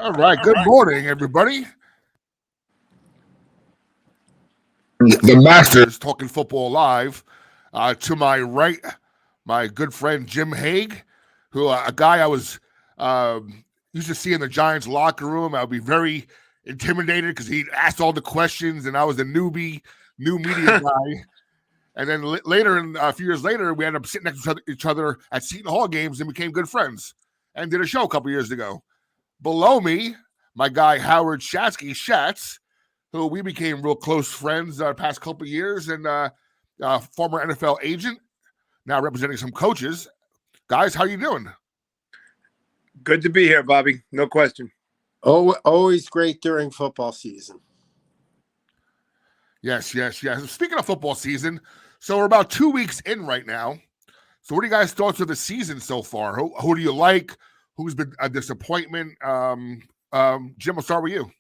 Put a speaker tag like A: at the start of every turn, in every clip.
A: All right. Good morning, everybody. The Masters talking football live. To my right, my good friend Jim Hague, who a guy I was used to see in the Giants locker room. I would be very intimidated because he asked all the questions, and I was the new media guy. And then later, a few years later, we ended up sitting next to each other at Seton Hall games and became good friends. And did a show a couple years ago. Below me, my guy Howard SHATSKY, Shats, who we became real close friends the past couple of years, and former NFL agent, now representing some coaches. Guys, how you doing?
B: Good to be here, Bobby. No question.
C: Oh, always great during football season.
A: Yes. Speaking of football season, so we're about 2 weeks in right now. So what are you guys' thoughts of the season so far? Who do you like? Who's been a disappointment? Jim, I'll start with you.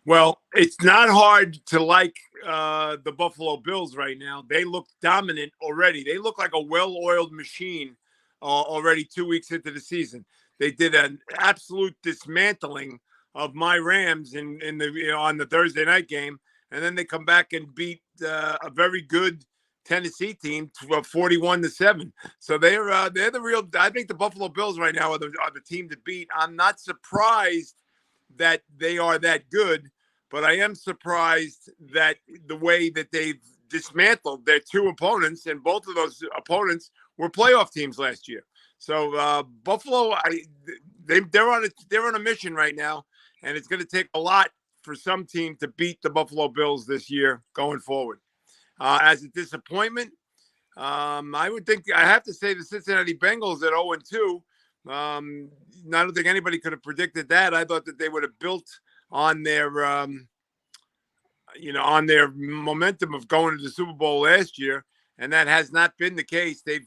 B: Well, it's not hard to like the Buffalo Bills right now. They look dominant already. They look like a well-oiled machine already 2 weeks into the season. They did an absolute dismantling of my Rams on the Thursday night game, and then they come back and beat a very good Tennessee team 41-7. So they're the real. I think the Buffalo Bills right now are the team to beat. I'm not surprised that they are that good, but I am surprised that the way that they've dismantled their two opponents, and both of those opponents were playoff teams last year. So Buffalo, they're on a mission right now, and it's going to take a lot for some team to beat the Buffalo Bills this year going forward. As a disappointment, I would think I have to say the Cincinnati Bengals at 0-2. I don't think anybody could have predicted that. I thought that they would have built on their, on their momentum of going to the Super Bowl last year, and that has not been the case. They've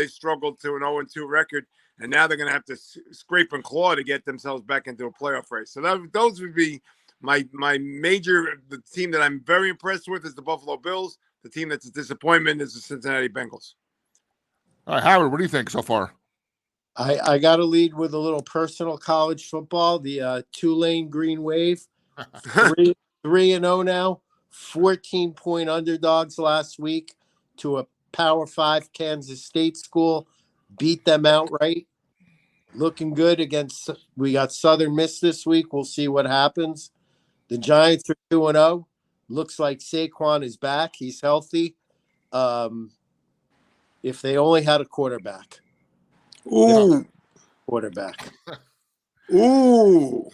B: struggled to an 0-2 record, and now they're going to have to scrape and claw to get themselves back into a playoff race. So those would be my major. The team that I'm very impressed with is the Buffalo Bills. The team that's a disappointment is the Cincinnati Bengals.
A: All right, Howard, what do you think so far?
C: I got to lead with a little personal college football. The Tulane Green Wave, 3-0 now, 14-point underdogs last week to a Power 5 Kansas State school. Beat them outright. Looking good against. We got Southern Miss this week. We'll see what happens. The Giants are 2-0. Looks like Saquon is back. He's healthy. If they only had a quarterback.
B: Ooh.
C: Quarterback.
B: Ooh.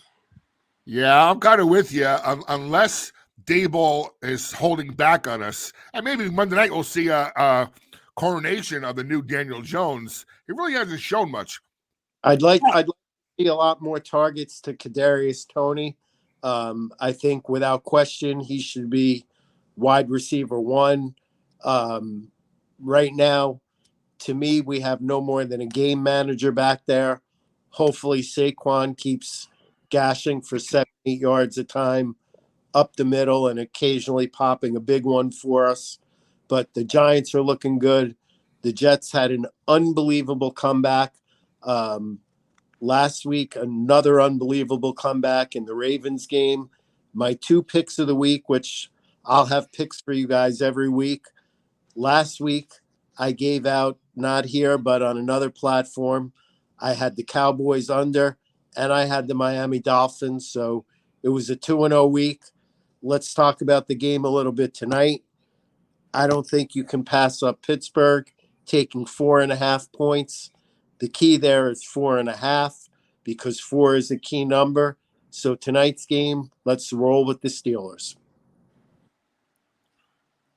A: Yeah, I'm kind of with you. Unless Dayball is holding back on us, and maybe Monday night we'll see a coronation of the new Daniel Jones. He really hasn't shown much.
C: I'd like to see a lot more targets to Kadarius Toney. I think without question he should be wide receiver 1. Right now, to me, we have no more than a game manager back there. Hopefully Saquon keeps gashing for 7-8 yards a time up the middle and occasionally popping a big one for us. But the Giants are looking good. The Jets had an unbelievable comeback. Last week, another unbelievable comeback in the Ravens game. My 2 picks of the week, which I'll have picks for you guys every week. Last week, I gave out, not here, but on another platform, I had the Cowboys under, and I had the Miami Dolphins. So it was a 2-0 week. Let's talk about the game a little bit tonight. I don't think you can pass up Pittsburgh taking 4.5 points. The key there is 4.5 because 4 is a key number. So tonight's game, let's roll with the Steelers.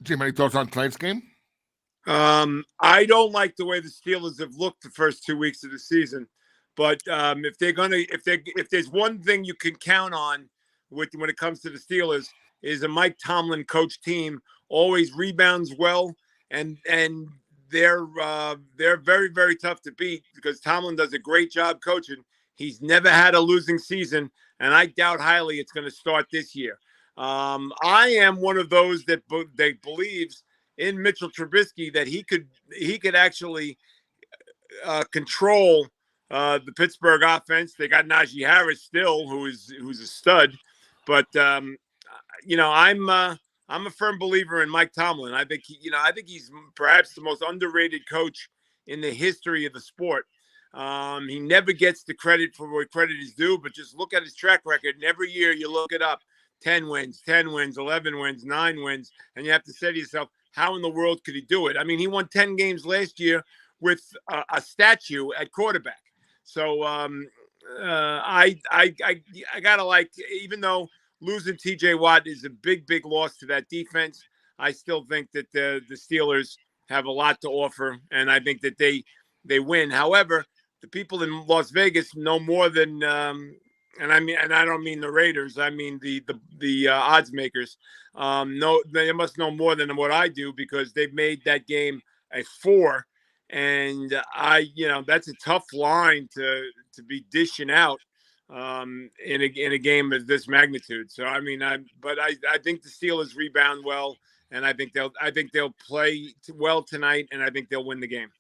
A: Jim, any thoughts on tonight's game?
B: I don't like the way the Steelers have looked the first 2 weeks of the season, but if there's one thing you can count on when it comes to the Steelers is a Mike Tomlin coach team always rebounds well, and they're very, very tough to beat because Tomlin does a great job coaching. He's never had a losing season, and I doubt highly it's going to start this year. I am one of those that believes in Mitchell Trubisky that he could actually control the Pittsburgh offense. They got Najee Harris still, who's a stud. But I'm a firm believer in Mike Tomlin. I think he's perhaps the most underrated coach in the history of the sport. He never gets the credit for what credit is due, but just look at his track record. And every year you look it up, 10 wins, 11 wins, 9 wins. And you have to say to yourself, how in the world could he do it? I mean, he won 10 games last year with a statue at quarterback. So I gotta like, even though losing TJ Watt is a big loss to that defense, I still think that the Steelers have a lot to offer, and I think that they win. However, the people in Las Vegas know more than and I don't mean the Raiders. I mean the odds makers. No, they must know more than what I do, because they've made that game a 4. And that's a tough line to be dishing out in a game of this magnitude. So I think the Steelers rebound well, and I think they'll play well tonight, and I think they'll win the game.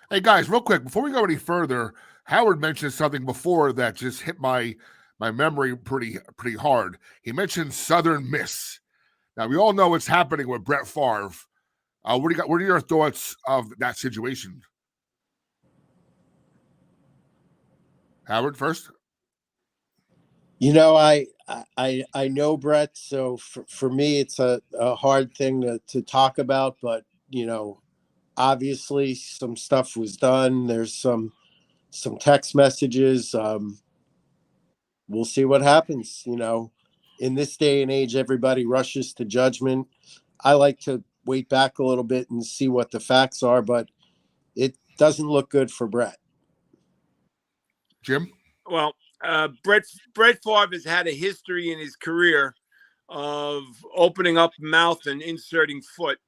A: Hey guys, real quick before we go any further, Howard mentioned something before that just hit my memory pretty hard. He mentioned Southern Miss. Now we all know what's happening with Brett Favre. What are your thoughts of that situation? Howard first.
C: I know Brett, so for me it's a hard thing to talk about, but obviously some stuff was done. There's some text messages. We'll see what happens. In this day and age, everybody rushes to judgment. I like to wait back a little bit and see what the facts are, but it doesn't look good for Brett.
A: Jim?
B: Well, Brett Favre has had a history in his career of opening up mouth and inserting foot,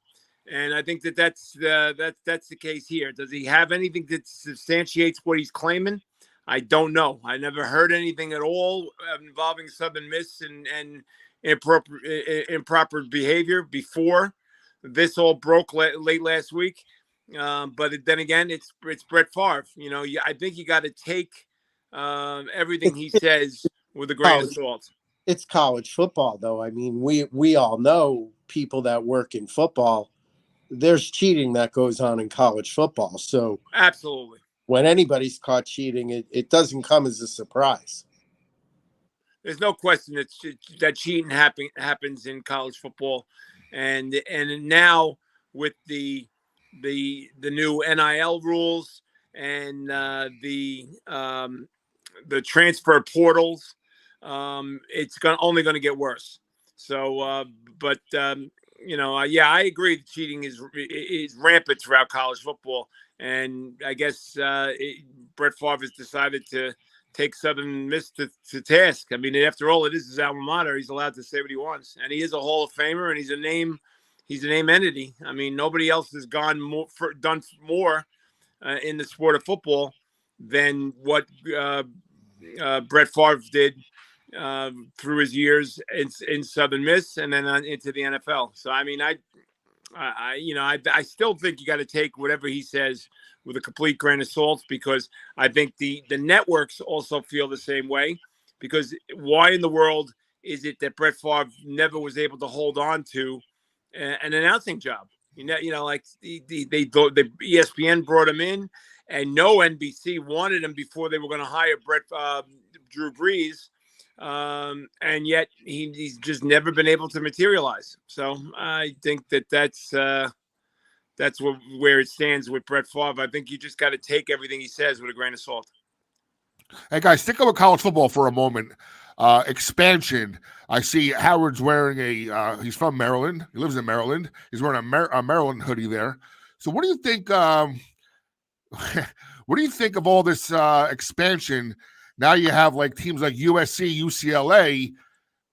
B: and I think that's the case here. Does he have anything that substantiates what he's claiming? I don't know. I never heard anything at all involving Southern Miss and improper behavior before this all broke late last week. But then again, it's Brett Favre. I think you got to take everything he says with a grain of salt.
C: It's college football, though. I mean, we all know people that work in football. There's cheating that goes on in college football. So
B: absolutely, when
C: anybody's caught cheating, it doesn't come as a surprise.
B: There's no question that cheating happens in college football, and now with the new NIL rules and the transfer portals, it's only going to get worse. So, I agree. The cheating is rampant throughout college football, and I guess Brett Favre has decided to take Southern Miss to task. I mean, after all, it is his alma mater. He's allowed to say what he wants, and he is a Hall of Famer, and he's a name entity. I mean, nobody else has done more in the sport of football than what Brett Favre did through his years in Southern Miss and then into the NFL. So, I mean, I still think you got to take whatever he says with a complete grain of salt, because I think the networks also feel the same way. Because why in the world is it that Brett Favre never was able to hold on to an announcing job? Like the ESPN brought him in, and no NBC wanted him before they were going to hire Drew Brees, and yet he's just never been able to materialize. So I think that's where it stands with Brett Favre. I think you just got to take everything he says with a grain of salt.
A: Hey guys, stick with college football for a moment. Expansion. I see Howard's wearing he's from Maryland. He lives in Maryland. He's wearing a Maryland hoodie there. So what do you think? What do you think of all this expansion? Now you have like teams like USC, UCLA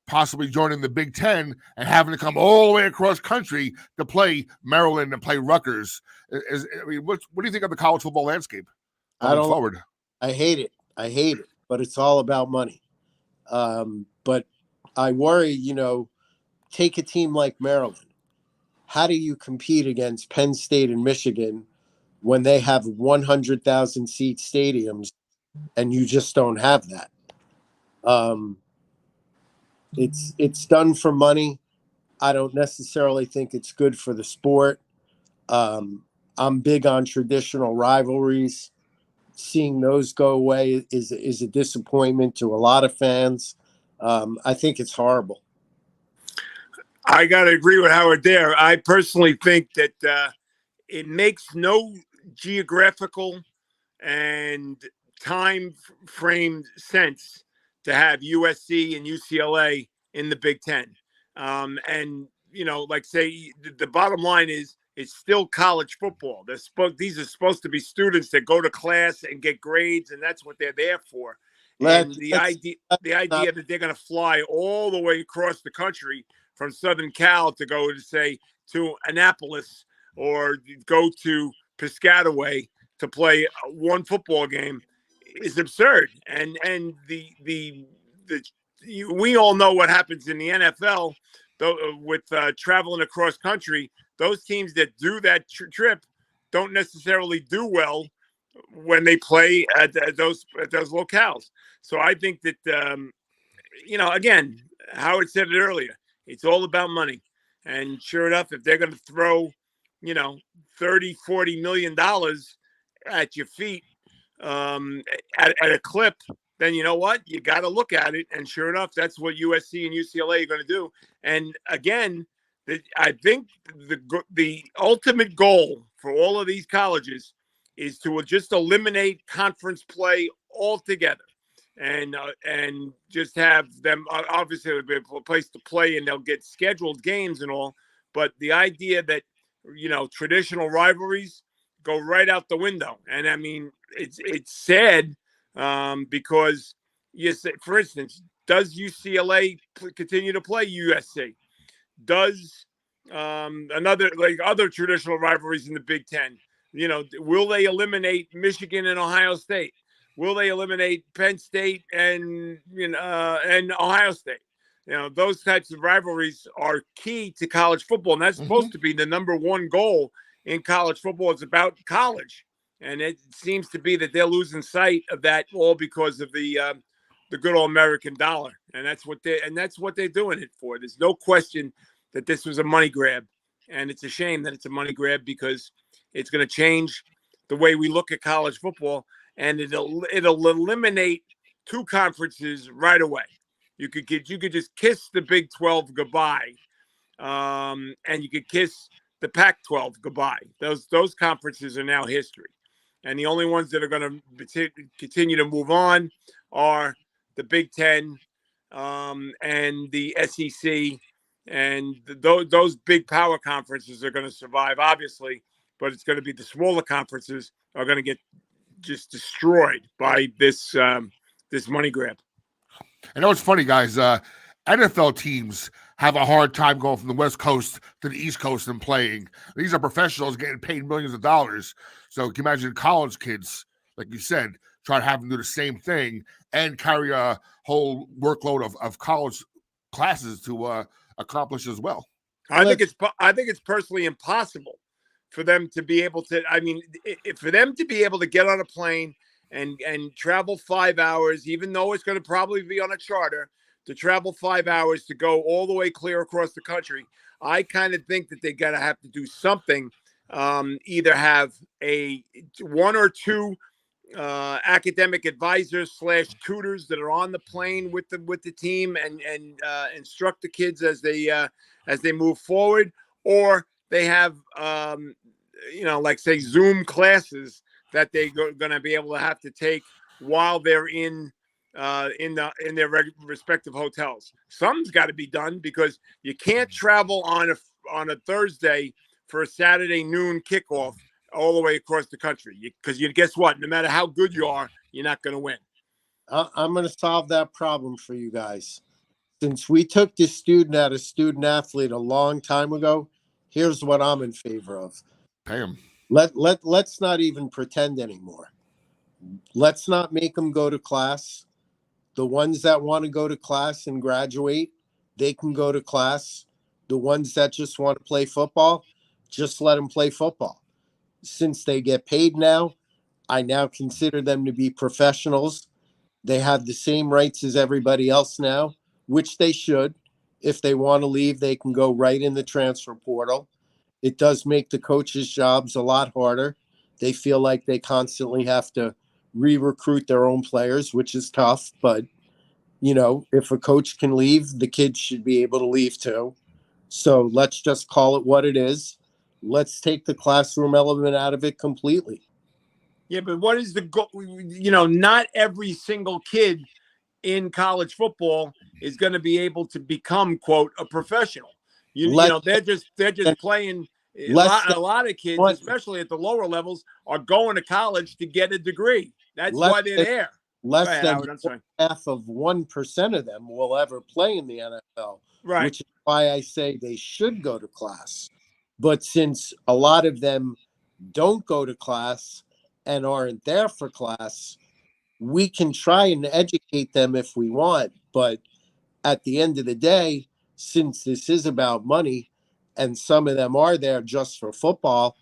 A: possibly joining the Big Ten and having to come all the way across country to play Maryland and play Rutgers. What do you think of the college football landscape going forward?
C: I hate it, but it's all about money. But I worry, take a team like Maryland. How do you compete against Penn State and Michigan when they have 100,000 seat stadiums and you just don't have that. It's done for money. I don't necessarily think it's good for the sport. I'm big on traditional rivalries. Seeing those go away is a disappointment to a lot of fans. I think it's horrible.
B: I got to agree with Howard there. I personally think that it makes no geographical and time frame sense to have USC and UCLA in the Big Ten. And, like say, the bottom line is it's still college football. These are supposed to be students that go to class and get grades, and that's what they're there for. And the idea that they're going to fly all the way across the country from Southern Cal to go to, say, to Annapolis or go to Piscataway to play one football game is absurd. And we all know what happens in the NFL with traveling across country. Those teams that do that trip don't necessarily do well when they play at those locales. So I think that again, Howard said it earlier. It's all about money. And sure enough, if they're going to throw, 30-40 million dollars at your feet at a clip, then you know what? You got to look at it. And sure enough, that's what USC and UCLA are going to do. And again, I think the ultimate goal for all of these colleges is to just eliminate conference play altogether. And just have them, obviously it'll be a place to play and they'll get scheduled games and all. But the idea that, traditional rivalries go right out the window. And I mean, it's sad because, for instance, does UCLA continue to play USC? Does other traditional rivalries in the Big Ten, will they eliminate Michigan and Ohio State? Will they eliminate Penn State and Ohio State? Those types of rivalries are key to college football, and that's supposed to be the number one goal in college football. It's about college, and it seems to be that they're losing sight of that all because of the good old American dollar, and that's what they're doing it for. There's no question that this was a money grab, and it's a shame that it's a money grab because it's going to change the way we look at college football. And it'll eliminate two conferences right away. You could just kiss the Big 12 goodbye, and you could kiss the Pac-12 goodbye. Those conferences are now history, and the only ones that are going to continue to move on are the Big Ten and the SEC, and those big power conferences are going to survive, obviously, but it's going to be the smaller conferences are going to get just destroyed by this money grab.
A: I know it's funny, guys. NFL teams have a hard time going from the West Coast to the East Coast and playing. These are professionals getting paid millions of dollars. So can you imagine college kids, like you said, try to have them do the same thing and carry a whole workload of college classes to accomplish as well?
B: I think it's personally impossible for them to be able to. I mean, for them to be able to get on a plane and travel 5 hours, even though it's going to probably be on a charter, to travel 5 hours to go all the way clear across the country. I kind of think that they got to have to do something. Either have one or two academic advisors / tutors that are on the plane with the team and instruct the kids as they move forward, or they have like say Zoom classes that they're going to be able to have to take while they're in their respective hotels. Something's got to be done because you can't travel on a Thursday for a Saturday noon kickoff all the way across the country, because you guess what? No matter how good you are, you're not going to win.
C: I'm going to solve that problem for you guys. Since we took this student out of student athlete a long time ago, here's what I'm in favor of.
A: Pay him.
C: Let's not even pretend anymore. Let's not make them go to class. The ones that want to go to class and graduate, they can go to class. The ones that just want to play football, just let them play football. Since they get paid now, I now consider them to be professionals. They have the same rights as everybody else now, which they should. If they want to leave, they can go right in the transfer portal. It does make the coaches' jobs a lot harder. They feel like they constantly have to re-recruit their own players, which is tough. But, if a coach can leave, the kids should be able to leave too. So let's just call it what it is. Let's take the classroom element out of it completely.
B: Yeah, but what is the goal? Not every single kid in college football is going to be able to become, quote, a professional. They're just playing.
C: Less than
B: A lot of kids,
C: one,
B: especially at the lower levels, are going to college to get a degree. That's
C: less
B: why they're
C: than,
B: there. Go
C: less
B: ahead,
C: than
B: Howard. I'm sorry.
C: half of 1% of them will ever play in the NFL,
B: Right.
C: which is why I say they should go to class. But since a lot of them don't go to class and aren't there for class, we can try and educate them if we want. But at the end of the day, since this is about money and some of them are there just for football,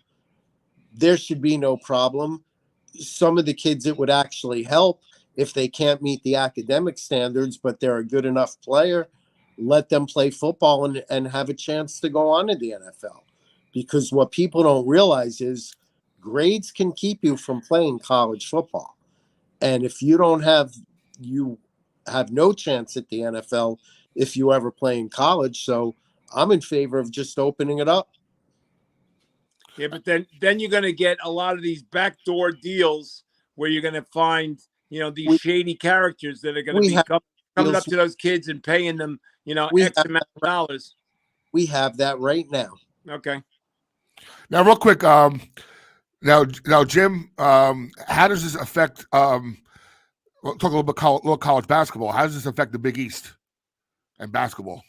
C: there should be no problem. Some of the kids, it would actually help if they can't meet the academic standards, but they're a good enough player. Let them play football and have a chance to go on to the NFL. Because what people don't realize is grades can keep you from playing college football. And if you have no chance at the NFL if you ever play in college. So I'm in favor of just opening it up.
B: Yeah, but then you're going to get a lot of these backdoor deals where you're going to find, these
C: We,
B: shady characters that are going to
C: we
B: be
C: have
B: coming up
C: deals.
B: to those kids and paying them,
C: We
B: X
C: have
B: amount of dollars.
C: we have that right now.
B: Okay.
A: Now, real quick, now, Jim, how does this affect? We'll talk a little college basketball. How does this affect the Big East and basketball?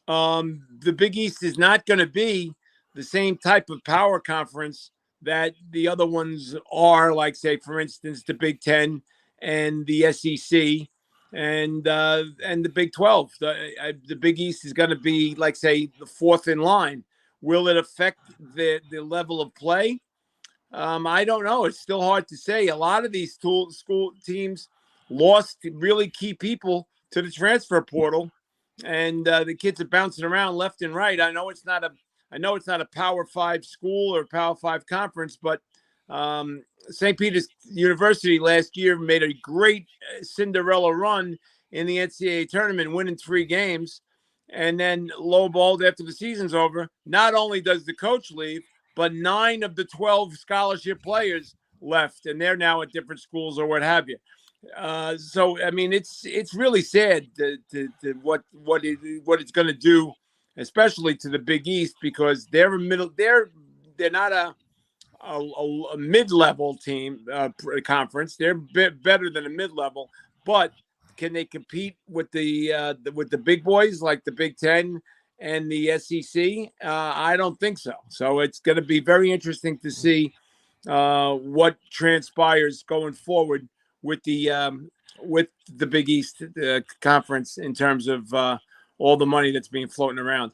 B: The Big East is not going to be the same type of power conference that the other ones are, like, say, for instance, the Big Ten and the SEC and the Big 12. The Big East is going to be, like, say, the fourth in line. Will it affect the level of play? I don't know. It's still hard to say. A lot of these school teams lost really key people to the transfer portal, and the kids are bouncing around left and right. I know it's not a Power 5 school or Power 5 conference, but St. Peter's University last year made a great Cinderella run in the NCAA tournament, winning 3 games, and then lowballed after the season's over. Not only does the coach leave, but 9 of the 12 scholarship players left, and they're now at different schools or what have you. So I mean, it's really sad what it's going to do, especially to the Big East, because they're not a mid-level team conference. They're better than a mid-level, but can they compete with the big boys like the Big Ten and the SEC? I don't think so. So it's going to be very interesting to see what transpires going forward with the Big East conference in terms of all the money that's being floating around.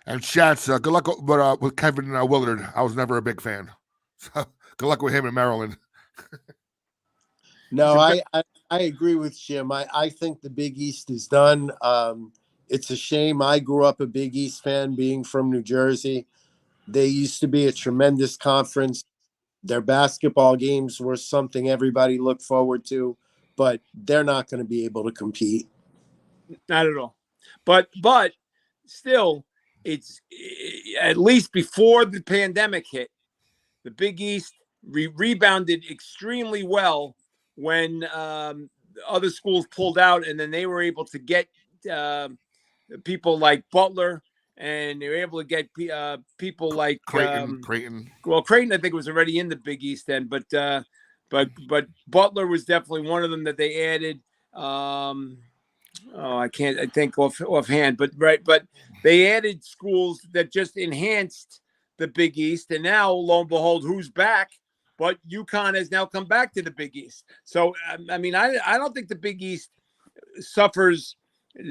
A: And Shats, good luck with Kevin Willard. I was never a big fan. So good luck with him in Maryland.
C: No, I agree with Jim. I think the Big East is done. It's a shame. I grew up a Big East fan, being from New Jersey. They used to be a tremendous conference. Their basketball games were something everybody looked forward to, but they're not going to be able to compete.
B: Not at all. But still, it's at least before the pandemic hit, the Big East rebounded extremely well when other schools pulled out, and then they were able to get people like Butler, and they were able to get people like
A: Creighton.
B: Well, Creighton, I think, was already in the Big East then, but Butler was definitely one of them that they added. I think offhand, but they added schools that just enhanced the Big East, and now, lo and behold, who's back? But UConn has now come back to the Big East. So, I mean, I don't think the Big East suffers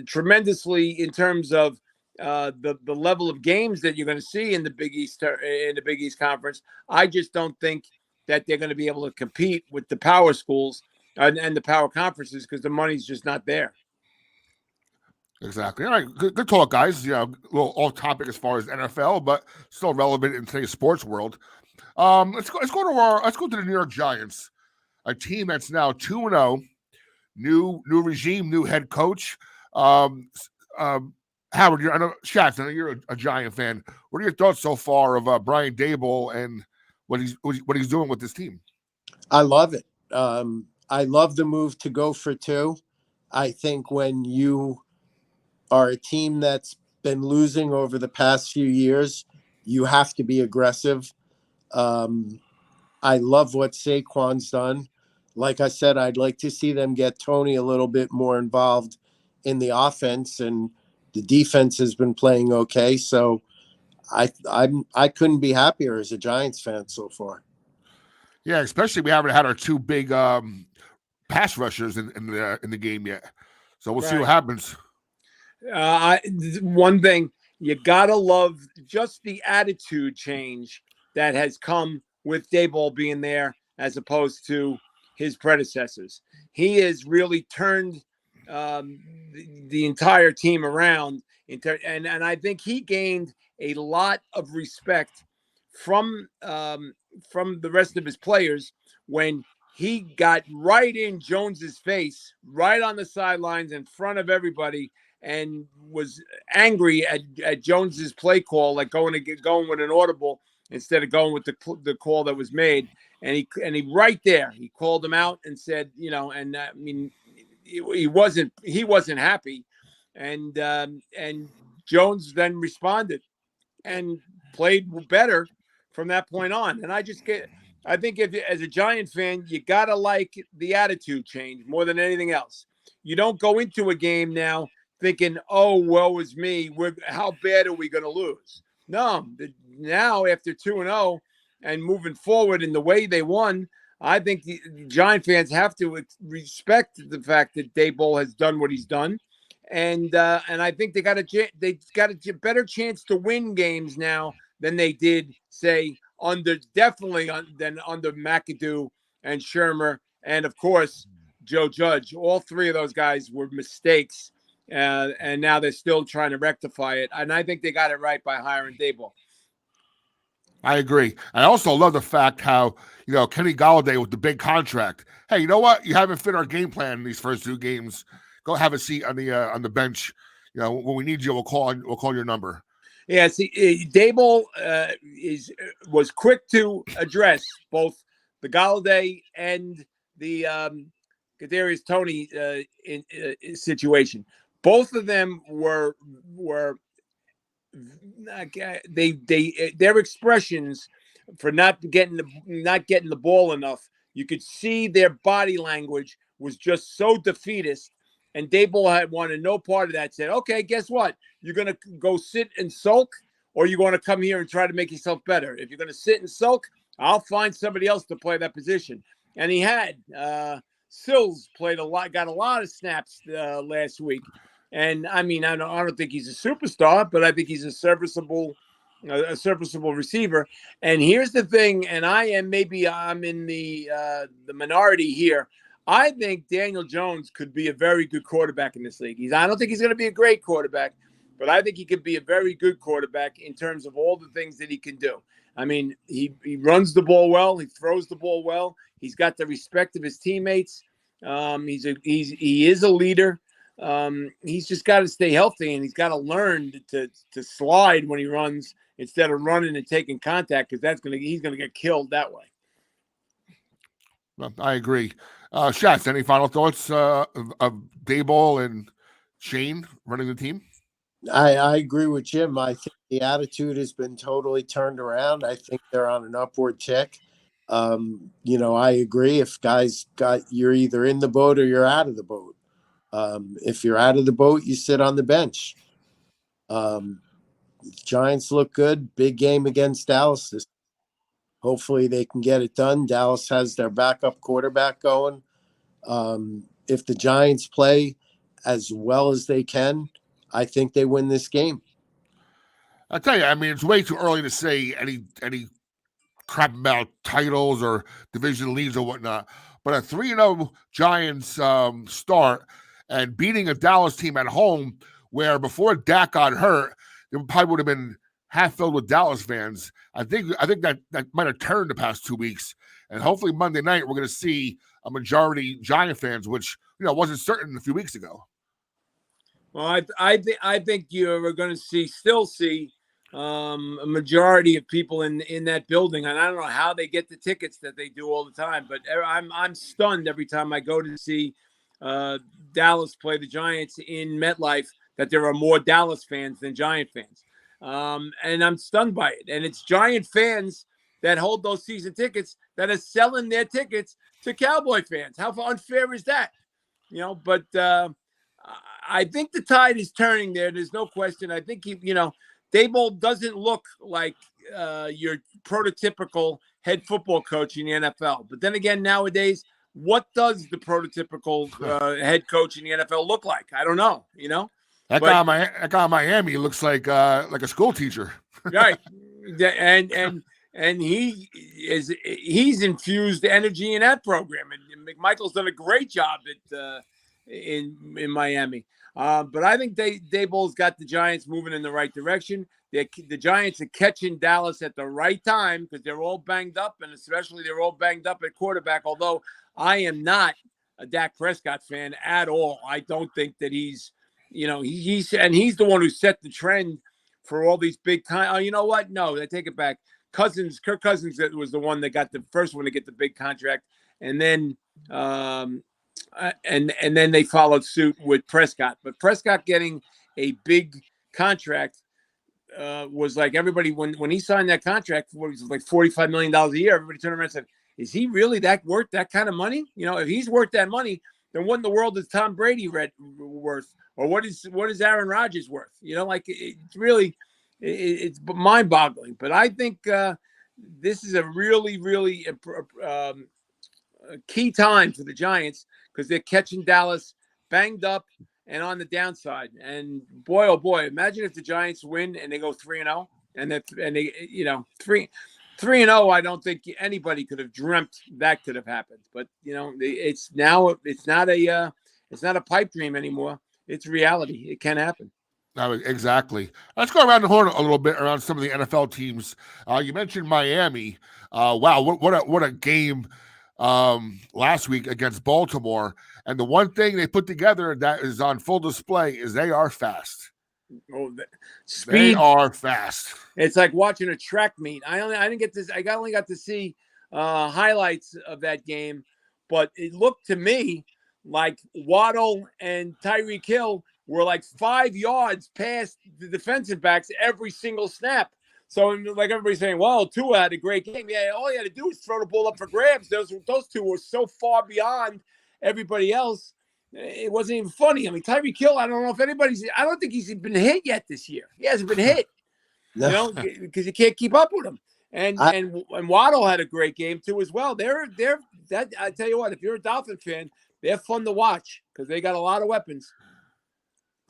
B: tremendously in terms of the level of games that you're going to see in the Big East Conference. I just don't think that they're going to be able to compete with the power schools and the power conferences because the money's just not there.
A: Exactly. All right. Good talk, guys. A little off topic as far as NFL, but still relevant in today's sports world. Let's go to the New York Giants, a team that's now 2-0, new regime, new head coach. Howard, I know you're a Giant fan. What are your thoughts so far of Brian Daboll and what he's doing with this team?
C: I love it. I love the move to go for 2. I think when you are a team that's been losing over the past few years, you have to be aggressive. I love what Saquon's done. Like I said, I'd like to see them get Tony a little bit more involved in the offense, and the defense has been playing okay. So I couldn't be happier as a Giants fan so far.
A: Yeah, especially we haven't had our 2 big pass rushers in the game yet. So we'll see what happens.
B: One thing you gotta love, just the attitude change that has come with Daboll being there as opposed to his predecessors. He has really turned the entire team around, and I think he gained a lot of respect from the rest of his players when he got right in Jones's face, right on the sidelines in front of everybody, and was angry at Jones's play call, like going with an audible instead of going with the call that was made. And he right there, he called him out and said, and I mean, he wasn't happy, and Jones then responded and played better from that point on. And I think if as a Giant fan, you gotta like the attitude change more than anything else. You don't go into a game now thinking, "Oh, woe is me. How bad are we going to lose?" No, now after 2-0 and moving forward in the way they won, I think the Giant fans have to respect the fact that Daboll has done what he's done, and I think they got a better chance to win games now than they did, say, than under McAdoo and Shermer, and of course Joe Judge. All 3 of those guys were mistakes. And now they're still trying to rectify it. And I think they got it right by hiring Daboll.
A: I agree. I also love the fact how, Kenny Golladay with the big contract. Hey, you know what? You haven't fit our game plan in these first 2 games. Go have a seat on the bench. When we need you, we'll call your number.
B: Yeah, see, Daboll was quick to address both the Golladay and the Kadarius Toney situation. Both of them were their expressions for not getting the ball enough. You could see their body language was just so defeatist, and Daboll had wanted no part of that. Said, "Okay, guess what? You're going to go sit and sulk, or you're going to come here and try to make yourself better. If you're going to sit and sulk, I'll find somebody else to play that position." And he had Sills got a lot of snaps last week. And I mean, I don't think he's a superstar, but I think he's a serviceable receiver. And here's the thing, and I'm in the minority here. I think Daniel Jones could be a very good quarterback in this league. I don't think he's going to be a great quarterback, but I think he could be a very good quarterback in terms of all the things that he can do. I mean, he runs the ball well, he throws the ball well, he's got the respect of his teammates. He is a leader. He's just got to stay healthy, and he's got to learn to slide when he runs instead of running and taking contact, because he's gonna get killed that way.
A: Well, I agree. Shats, any final thoughts of Daboll and Shane running the team?
C: I agree with Jim. I think the attitude has been totally turned around. I think they're on an upward tick. I agree. If guys you're either in the boat or you're out of the boat. If you're out of the boat, you sit on the bench. Giants look good. Big game against Dallas. Hopefully they can get it done. Dallas has their backup quarterback going. If the Giants play as well as they can, I think they win this game.
A: I tell you, I mean, it's way too early to say any crap about titles or division leads or whatnot. But a 3-0 Giants start and beating a Dallas team at home where before Dak got hurt, it probably would have been half filled with Dallas fans. I think that might have turned the past 2 weeks. And hopefully Monday night we're going to see a majority Giant fans, which wasn't certain a few weeks ago.
B: Well, I think you're going to still see a majority of people in that building, and I don't know how they get the tickets that they do all the time, but I'm stunned every time I go to see Dallas play the Giants in MetLife that there are more Dallas fans than Giant fans, and I'm stunned by it. And it's Giant fans that hold those season tickets that are selling their tickets to Cowboy fans. How unfair is that? But I think the tide is turning there. There's no question. I think Daboll doesn't look like your prototypical head football coach in the NFL. But then again, nowadays, what does the prototypical head coach in the NFL look like? I don't know.
A: That guy in Miami looks like a school teacher.
B: Right, and he's infused energy in that program, and McMichael's done a great job at in Miami. But I think Daboll's got the Giants moving in the right direction. The Giants are catching Dallas at the right time because they're all banged up, and especially they're all banged up at quarterback. Although I am not a Dak Prescott fan at all. I don't think that he's the one who set the trend for all these big time. Oh, you know what? No, I take it back. Kirk Cousins was the one that got the first one to get the big contract, and then and then they followed suit with Prescott. But Prescott getting a big contract was like everybody when he signed that contract, it was like $45 million a year. Everybody turned around and said, "Is he really worth that kind of money? If he's worth that money, then what in the world is Tom Brady worth, or what is Aaron Rodgers worth? It's really it's mind-boggling." But I think this is a really, really key time for the Giants because they're catching Dallas banged up and on the downside. And boy, oh boy, imagine if the Giants win and they go 3-0, and they 3-0. I don't think anybody could have dreamt that could have happened. But it's not a pipe dream anymore. It's reality. It can happen.
A: No, exactly. Let's go around the horn a little bit around some of the NFL teams. You mentioned Miami. Wow, what a game last week against Baltimore. And the one thing they put together that is on full display is they are fast.
B: Oh, speed.
A: They are fast.
B: It's like watching a track meet. I only got to see highlights of that game, but it looked to me like Waddle and Tyreek Hill were like 5 yards past the defensive backs every single snap. So like everybody's saying, well, Tua had a great game. Yeah, all he had to do was throw the ball up for grabs. Those two were so far beyond everybody else. It wasn't even funny. I mean, Tyreek Hill, I don't think he's been hit yet this year. He hasn't been hit, because you can't keep up with him. And Waddle had a great game too as well. I tell you what, if you're a Dolphin fan, they're fun to watch because they got a lot of weapons.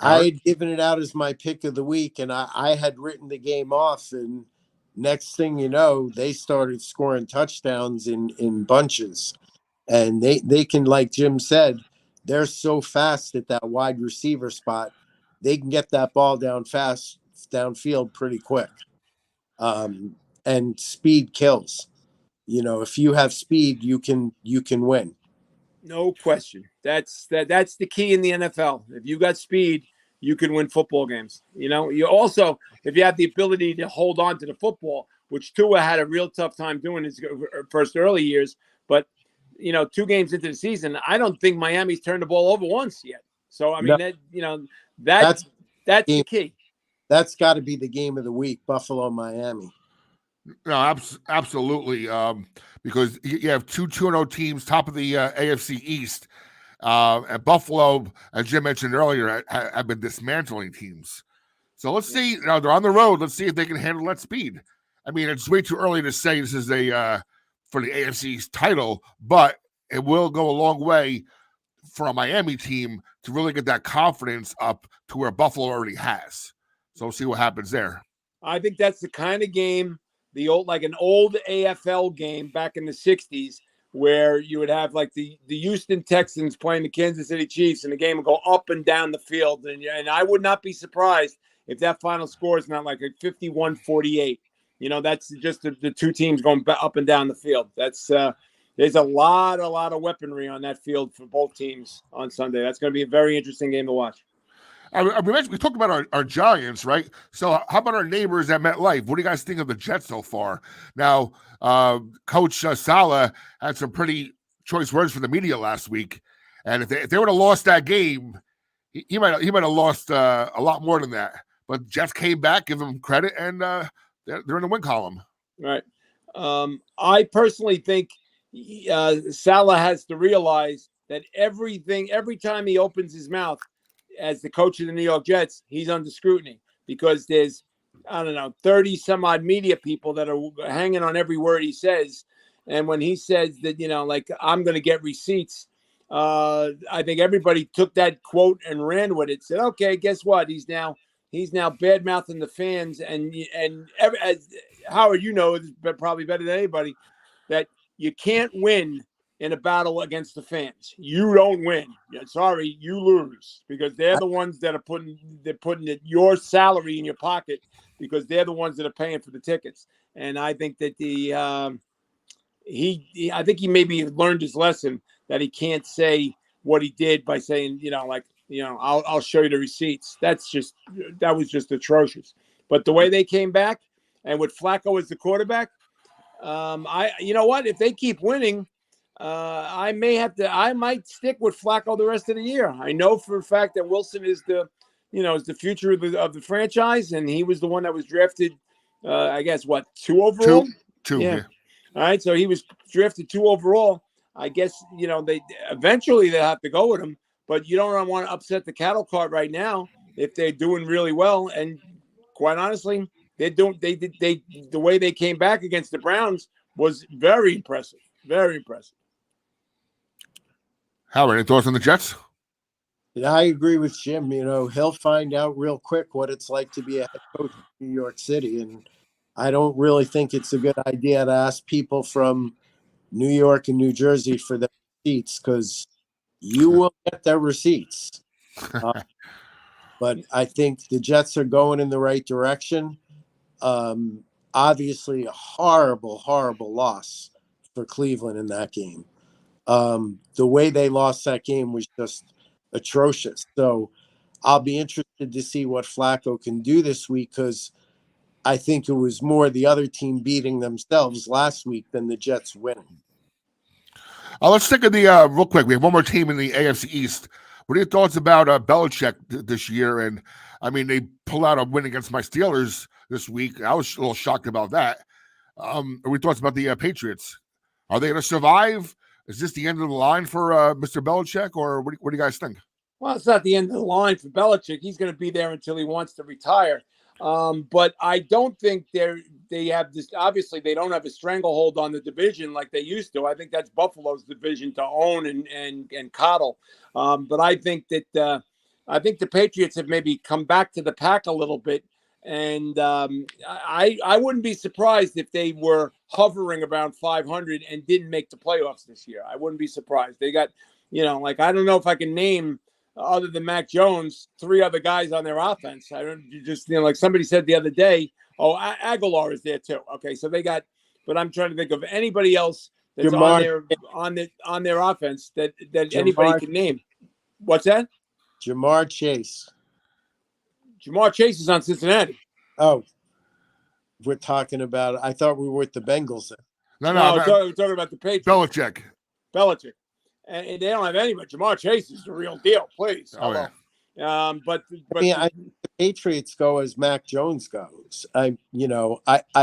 C: I had given it out as my pick of the week, and I had written the game off, and next thing you know, they started scoring touchdowns in bunches. And they can, like Jim said, they're so fast at that wide receiver spot. They can get that ball downfield pretty quick. And speed kills. If you have speed, you can win.
B: No question. That's the key in the NFL. If you got speed, you can win football games. You also, if you have the ability to hold on to the football, which Tua had a real tough time doing his first early years. But, 2 games into the season, I don't think Miami's turned the ball over once yet. So, I mean, that's the key.
C: That's got to be the game of the week, Buffalo, Miami.
A: No, absolutely. Because you have 2-0 teams, top of the AFC East. And Buffalo, as Jim mentioned earlier, have been dismantling teams. So let's see. They're on the road. Let's see if they can handle that speed. I mean, it's way too early to say this is for the AFC's title, but it will go a long way for a Miami team to really get that confidence up to where Buffalo already has. So we'll see what happens there.
B: I think that's the kind of game like an old AFL game back in the 60s where you would have like the Houston Texans playing the Kansas City Chiefs, and the game would go up and down the field. And I would not be surprised if that final score is not like a 51-48. That's just the two teams going up and down the field. That's there's a lot of weaponry on that field for both teams on Sunday. That's going to be a very interesting game to watch.
A: We talked about our Giants, right? So how about our neighbors at MetLife? What do you guys think of the Jets so far? Now, Coach Saleh had some pretty choice words for the media last week, and if they would have lost that game, he might have lost a lot more than that. But Jets came back, give them credit, and they're in the win column.
B: Right. I personally think Saleh has to realize that every time he opens his mouth as the coach of the New York Jets, he's under scrutiny because there's, 30 some odd media people that are hanging on every word he says. And when he says that, like, I'm going to get receipts, I think everybody took that quote and ran with it. Said, okay, guess what? He's now bad mouthing the fans. And as Howard, is probably better than anybody, that you can't win in a battle against the fans. You don't win. Sorry, you lose, because they're the ones that are putting your salary in your pocket, because they're the ones that are paying for the tickets. And I think that I think he maybe learned his lesson, that he can't say what he did by saying, I'll show you the receipts. That was just atrocious. But the way they came back, and with Flacco as the quarterback, if they keep winning, I might stick with Flacco the rest of the year. I know for a fact that Wilson is the future of the franchise, and he was the one that was drafted, I guess, 2 overall?
A: Two. Yeah.
B: All right, so he was drafted 2 overall. I guess, they eventually they'll have to go with him, but you don't want to upset the cattle cart right now if they're doing really well. And quite honestly, the way they came back against the Browns was very impressive. Very impressive.
A: Howard, any thoughts on the Jets?
C: Yeah, I agree with Jim. He'll find out real quick what it's like to be a head coach in New York City. And I don't really think it's a good idea to ask people from New York and New Jersey for their receipts, because you will get their receipts. But I think the Jets are going in the right direction. Obviously, a horrible, horrible loss for Cleveland in that game. The way they lost that game was just atrocious. So I'll be interested to see what Flacco can do this week, because I think it was more the other team beating themselves last week than the Jets winning.
A: Let's stick at the real quick. We have one more team in the AFC East. What are your thoughts about Belichick this year? And I mean, they pulled out a win against my Steelers this week. I was a little shocked about that. What are your thoughts about the Patriots? Are they going to survive? Is this the end of the line for Mr. Belichick, or what do you guys think?
B: Well, it's not the end of the line for Belichick. He's going to be there until he wants to retire. But I don't think they have this. Obviously, they don't have a stranglehold on the division like they used to. I think that's Buffalo's division to own and coddle. But I think that the Patriots have maybe come back to the pack a little bit. And I wouldn't be surprised if they were hovering around 500 and didn't make the playoffs this year. I wouldn't be surprised. They got, I don't know if I can name, other than Mac Jones, 3 other guys on their offense. I don't just, like somebody said the other day, Aguilar is there too. Okay, so they got, but I'm trying to think of anybody else that's on their offense that anybody can name. What's that?
C: Jamar Chase.
B: Jamar Chase is on Cincinnati.
C: Oh, we're talking about. I thought we were with the Bengals.
B: No, we're talking about the Patriots. Belichick. And they don't have anybody. Jamar Chase is the real deal, please.
A: Oh, yeah.
B: But
C: I think the Patriots go as Mac Jones goes. I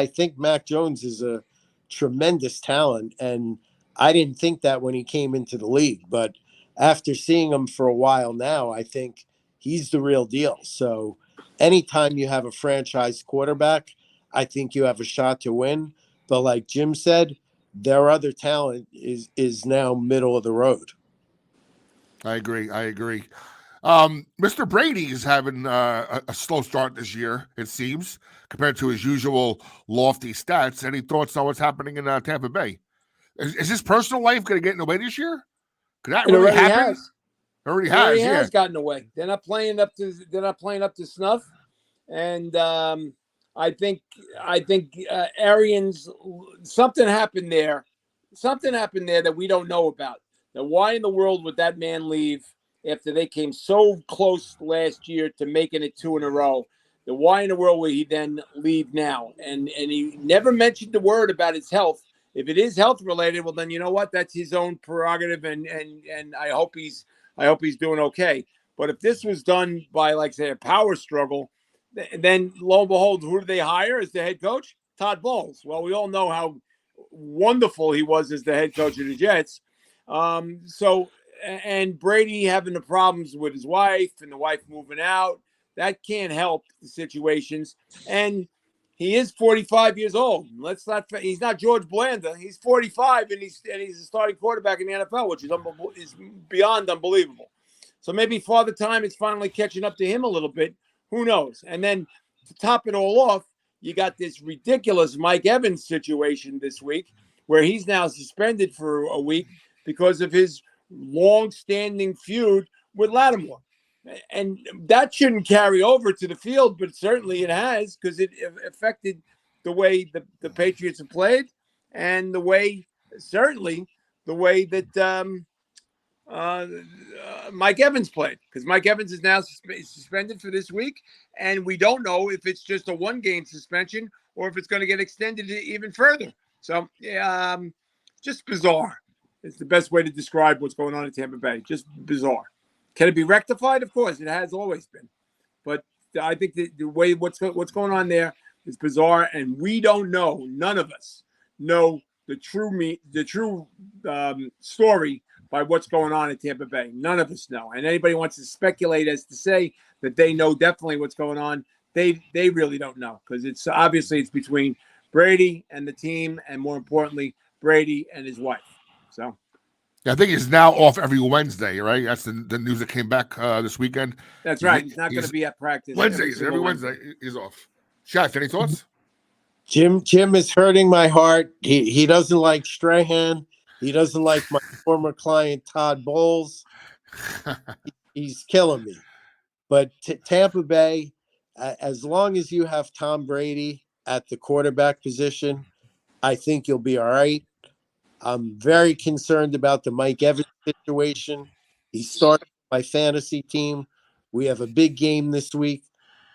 C: think Mac Jones is a tremendous talent, and I didn't think that when he came into the league. But after seeing him for a while now, I think he's the real deal. So anytime you have a franchise quarterback, I think you have a shot to win. But like Jim said, their other talent is now middle of the road.
A: I agree. Mr. Brady's having a slow start this year, it seems, compared to his usual lofty stats. Any thoughts on what's happening in Tampa Bay? Is his personal life going to get in the way this year? Could that
B: It
A: really
B: already
A: happen?
B: has.
A: Already
B: It already
A: has,
B: has gotten away. They're not playing up to snuff, and I think Arians, something happened there. Something happened there that we don't know about. Now, why in the world would that man leave after they came so close last year to making it 2 in a row? Then why in the world would he then leave now? And he never mentioned the word about his health. If it is health related, well, then you know what? That's his own prerogative, and I hope he's doing okay. But if this was done by, like, say, a power struggle, then lo and behold, who do they hire as the head coach? Todd Bowles. Well, we all know how wonderful he was as the head coach of the Jets. And Brady having the problems with his wife and the wife moving out, that can't help the situations. And he is 45 years old. He's not George Blanda. He's 45 and he's a starting quarterback in the NFL, which is beyond unbelievable. So maybe Father Time is finally catching up to him a little bit. Who knows? And then to top it all off, you got this ridiculous Mike Evans situation this week where he's now suspended for a week because of his long-standing feud with Lattimore. And that shouldn't carry over to the field, but certainly it has, because it affected the way the Patriots have played and the way that Mike Evans played, because Mike Evans is now suspended for this week, and we don't know if it's just a 1-game suspension or if it's going to get extended even further. So, just bizarre. It's the best way to describe what's going on in Tampa Bay. Just bizarre. Can it be rectified? Of course, it has always been. But I think the way what's going on there is bizarre, and we don't know. None of us know the true story by what's going on in Tampa Bay. None of us know. And anybody wants to speculate as to say that they know definitely what's going on, they really don't know, because it's between Brady and the team, and more importantly, Brady and his wife. So.
A: Yeah, I think he's now off every Wednesday, right? That's the news that came back this weekend.
B: That's right. He's not going to be at practice.
A: Wednesdays, every Wednesday he's off. Shots, any thoughts?
C: Jim is hurting my heart. He doesn't like Strahan. He doesn't like my former client, Todd Bowles. He's killing me. But Tampa Bay, as long as you have Tom Brady at the quarterback position, I think you'll be all right. I'm very concerned about the Mike Evans situation. He started my fantasy team. We have a big game this week.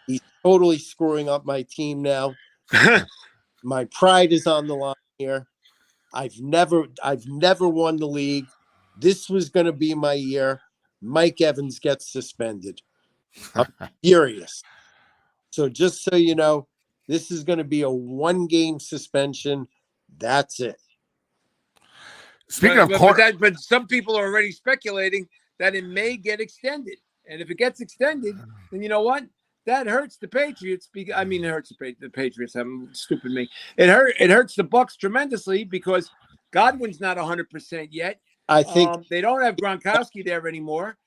C: He's totally screwing up my team now. My pride is on the line here. I've never won the league. This was going to be my year. Mike Evans gets suspended. I'm furious. So just so you know, this is going to be a 1-game suspension. That's it.
A: Speaking of court,
B: but some people are already speculating that it may get extended, and if it gets extended, then you know what? That hurts the Patriots. It hurts the Patriots. I'm stupid me. It hurts the Bucs tremendously, because Godwin's not 100% yet.
C: I think
B: they don't have Gronkowski there anymore.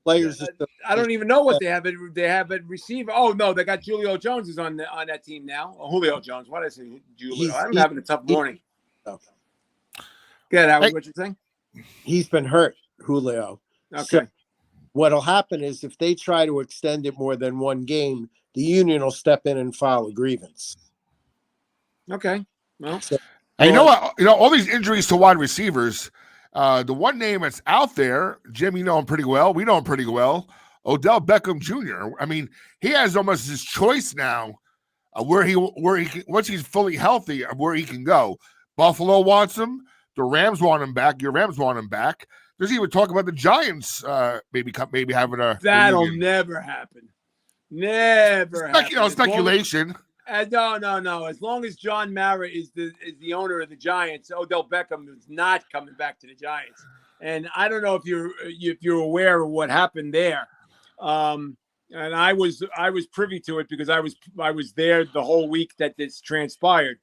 C: Players.
B: I don't even know what they have. They have at receiver. Oh no, they got Julio Jones is on that team now. Julio Jones. Why did I say Julio? I'm having a tough morning. Good, Howard. What you saying?
C: He's been hurt, Julio.
B: Okay.
C: So what'll happen is, if they try to extend it more than 1 game, the union will step in and file a grievance.
B: Okay. Well,
A: and you know what? All these injuries to wide receivers. The one name that's out there, Jim, you know him pretty well. We know him pretty well. Odell Beckham Jr. I mean, he has almost his choice now, where he can, once he's fully healthy, where he can go. Buffalo wants him. The Rams want him back. Your Rams want him back. There's even talk about the Giants maybe having a
B: that'll
A: reunion.
B: Never happen. Never happen.
A: Speculation.
B: No. As long as John Mara is the owner of the Giants, Odell Beckham is not coming back to the Giants. And I don't know if you're aware of what happened there. And I was privy to it, because I was there the whole week that this transpired.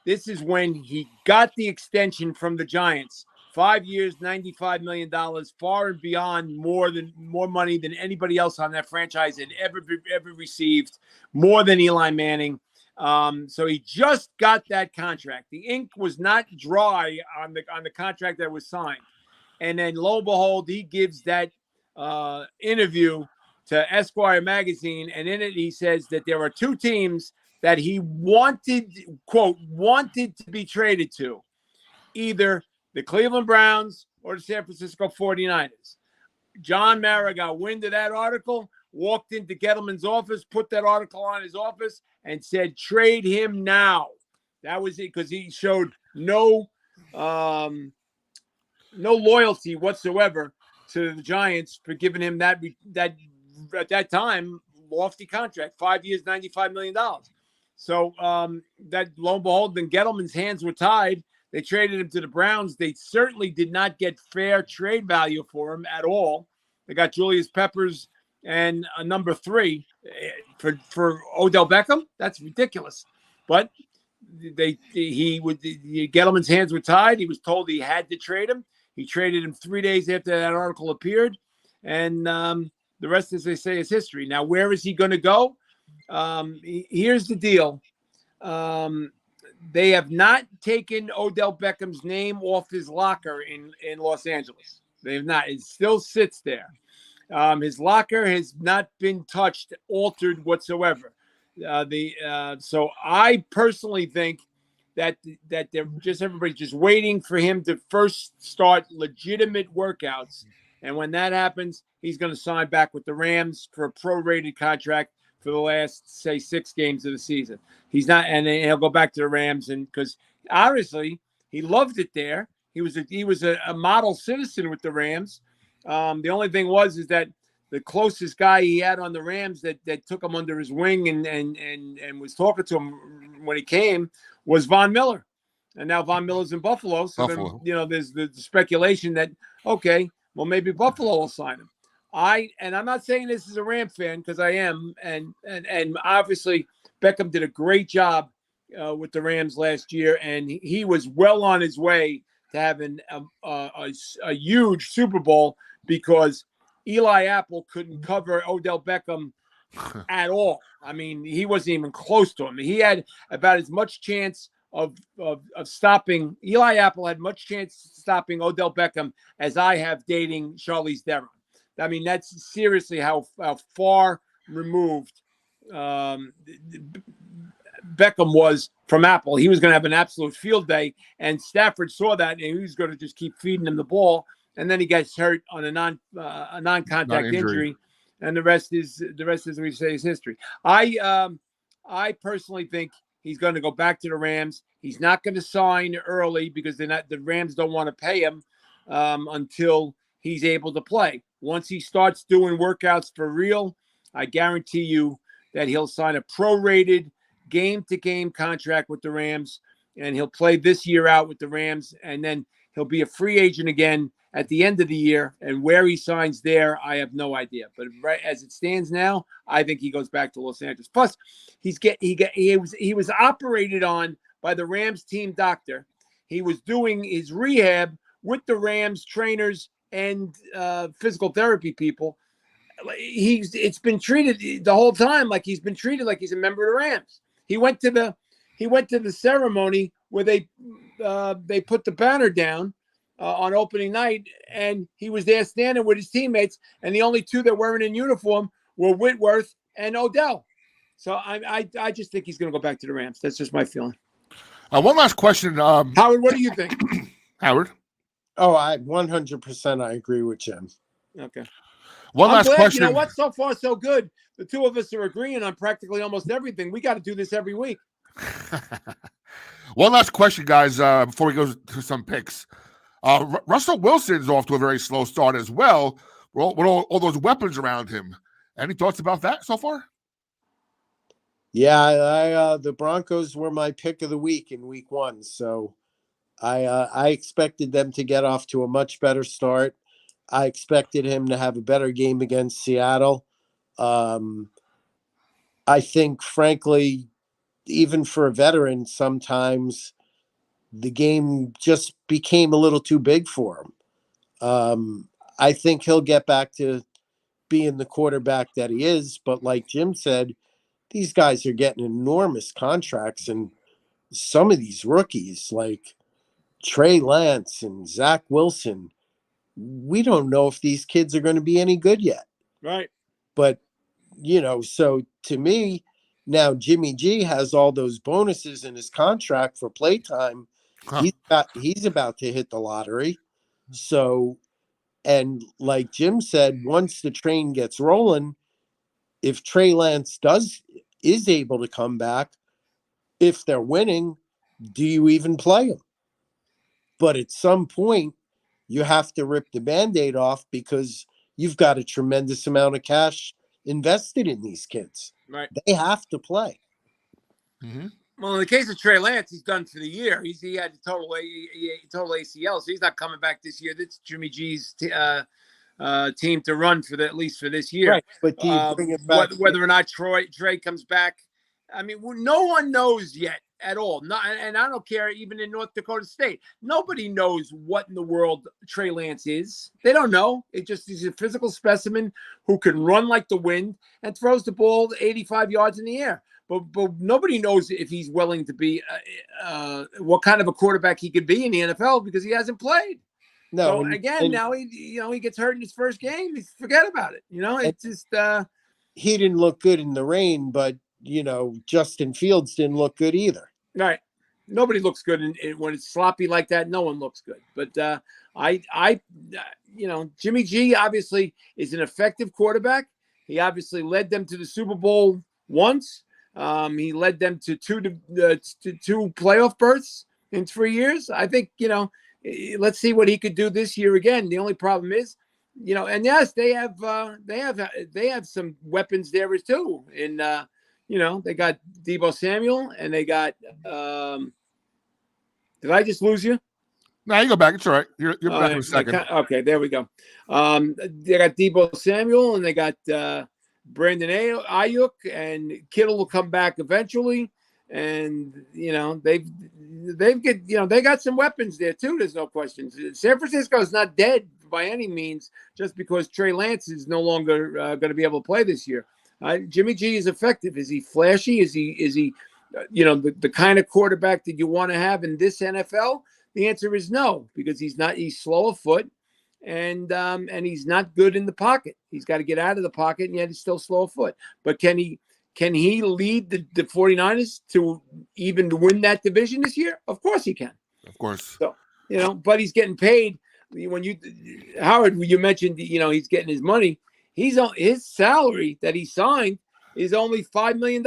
B: This is when he got the extension from the Giants 5 years, $95 million, far and beyond more money than anybody else on that franchise had ever received, more than Eli Manning. So he just got that contract. The ink was not dry on the contract that was signed. And then lo and behold, he gives that interview to Esquire magazine, and in it he says that there are two teams that he wanted, quote, wanted to be traded to, either the Cleveland Browns or the San Francisco 49ers. John Mara got wind of that article, walked into Gettleman's office, put that article on his office, and said, trade him now. That was it, because he showed no loyalty whatsoever to the Giants for giving him that at that time lofty contract, 5 years, $95 million. So that lo and behold, then Gettleman's hands were tied. They traded him to the Browns. They certainly did not get fair trade value for him at all. They got Julius Peppers and a number 3 for Odell Beckham. That's ridiculous. But Gettleman's hands were tied. He was told he had to trade him. He traded him 3 days after that article appeared, and the rest, as they say, is history. Now, where is he going to go? Here's the deal. They have not taken Odell Beckham's name off his locker in Los Angeles. They have not. It still sits there. His locker has not been touched, altered whatsoever. So I personally think that they're everybody's just waiting for him to first start legitimate workouts, and when that happens, he's going to sign back with the Rams for a prorated contract for the last, say, 6 games of the season. He's not, and then he'll go back to the Rams, and because obviously he loved it there. He was a model citizen with the Rams. The only thing is that the closest guy he had on the Rams that took him under his wing and was talking to him when he came was Von Miller. And now Von Miller's in Buffalo. So then, there's the speculation that, okay, well, maybe Buffalo will sign him. And I'm not saying this as a Ram fan, because I am, and obviously Beckham did a great job with the Rams last year, and he was well on his way to having a huge Super Bowl, because Eli Apple couldn't cover Odell Beckham at all. I mean, he wasn't even close to him. He had about as much chance of stopping. Eli Apple had much chance of stopping Odell Beckham as I have dating Charlize Theron. I mean, that's seriously how far removed Beckham was from Apple. He was going to have an absolute field day, and Stafford saw that, and he was going to just keep feeding him the ball. And then he gets hurt on a non-contact injury, and the rest is we say is history. I personally think he's going to go back to the Rams. He's not going to sign early because the Rams don't want to pay him until he's able to play. Once he starts doing workouts for real, I guarantee you that he'll sign a prorated game-to-game contract with the Rams, and he'll play this year out with the Rams, and then he'll be a free agent again at the end of the year. And where he signs there, I have no idea. But right as it stands now, I think he goes back to Los Angeles. Plus, he was operated on by the Rams team doctor. He was doing his rehab with the Rams trainers and physical therapy people. It's been treated the whole time like he's been treated like he's a member of the Rams. He went to the ceremony where they put the banner down on opening night, and he was there standing with his teammates, and the only 2 that weren't in uniform were Whitworth and Odell. So I just think he's going to go back to the Rams. That's just my feeling.
A: One last question,
B: Howard. What do you think?
A: Howard?
C: Oh, 100% I agree with Jim.
B: Okay.
A: One last question.
B: You know what? So far, so good. The 2 of us are agreeing on practically almost everything. We got to do this every week.
A: One last question, guys, before we go to some picks. Russell Wilson's off to a very slow start as well, with all those weapons around him. Any thoughts about that so far?
C: Yeah, the Broncos were my pick of the week in week 1, so I expected them to get off to a much better start. I expected him to have a better game against Seattle. I think, frankly, even for a veteran, sometimes the game just became a little too big for him. I think he'll get back to being the quarterback that he is, but like Jim said, these guys are getting enormous contracts, and some of these rookies like Trey Lance and Zach Wilson, we don't know if these kids are going to be any good yet.
B: Right.
C: But, so to me, now Jimmy G has all those bonuses in his contract for playtime.
A: Huh.
C: He's about to hit the lottery. So, and like Jim said, once the train gets rolling, if Trey Lance is able to come back, if they're winning, do you even play him? But at some point, you have to rip the Band-Aid off because you've got a tremendous amount of cash invested in these kids.
B: Right.
C: They have to play.
A: Mm-hmm.
B: Well, in the case of Trey Lance, he's done for the year. He had total ACL, so he's not coming back this year. That's Jimmy G's team to run at least for this year.
C: Right. But do you bring it back?
B: Whether or not Trey comes back, I mean, no one knows yet at all. And I don't care. Even in North Dakota State, nobody knows what in the world Trey Lance is. They don't know. He's a physical specimen who can run like the wind and throws the ball 85 yards in the air. But nobody knows if he's willing to be what kind of a quarterback he could be in the NFL because he hasn't played.
C: No.
B: So again, now he gets hurt in his first game. Forget about it. It's just
C: he didn't look good in the rain, but Justin Fields didn't look good either.
B: Right. Nobody looks good when it's sloppy like that. No one looks good. But Jimmy G obviously is an effective quarterback. He obviously led them to the Super Bowl once. He led them to two playoff berths in 3 years. I think, let's see what he could do this year again. The only problem is, and yes, they have some weapons there too. And, they got Deebo Samuel and they got, did I just lose you?
A: No, you go back. It's all right. You're back in a second.
B: Okay, there we go. They got Deebo Samuel and they got, Brandon Ayuk and Kittle will come back eventually, and they got some weapons there too. There's no question. San Francisco is not dead by any means just because Trey Lance is no longer going to be able to play this year. Jimmy G is effective. Is he flashy? Is he the kind of quarterback that you want to have in this NFL? The answer is no, because he's not. He's slow of foot. And he's not good in the pocket. He's got to get out of the pocket, and yet he's still slow of foot. But can he lead the 49ers to even win that division this year? Of course he can.
A: Of course.
B: So, but he's getting paid. When Howard, you mentioned, he's getting his money. His salary that he signed is only $5 million.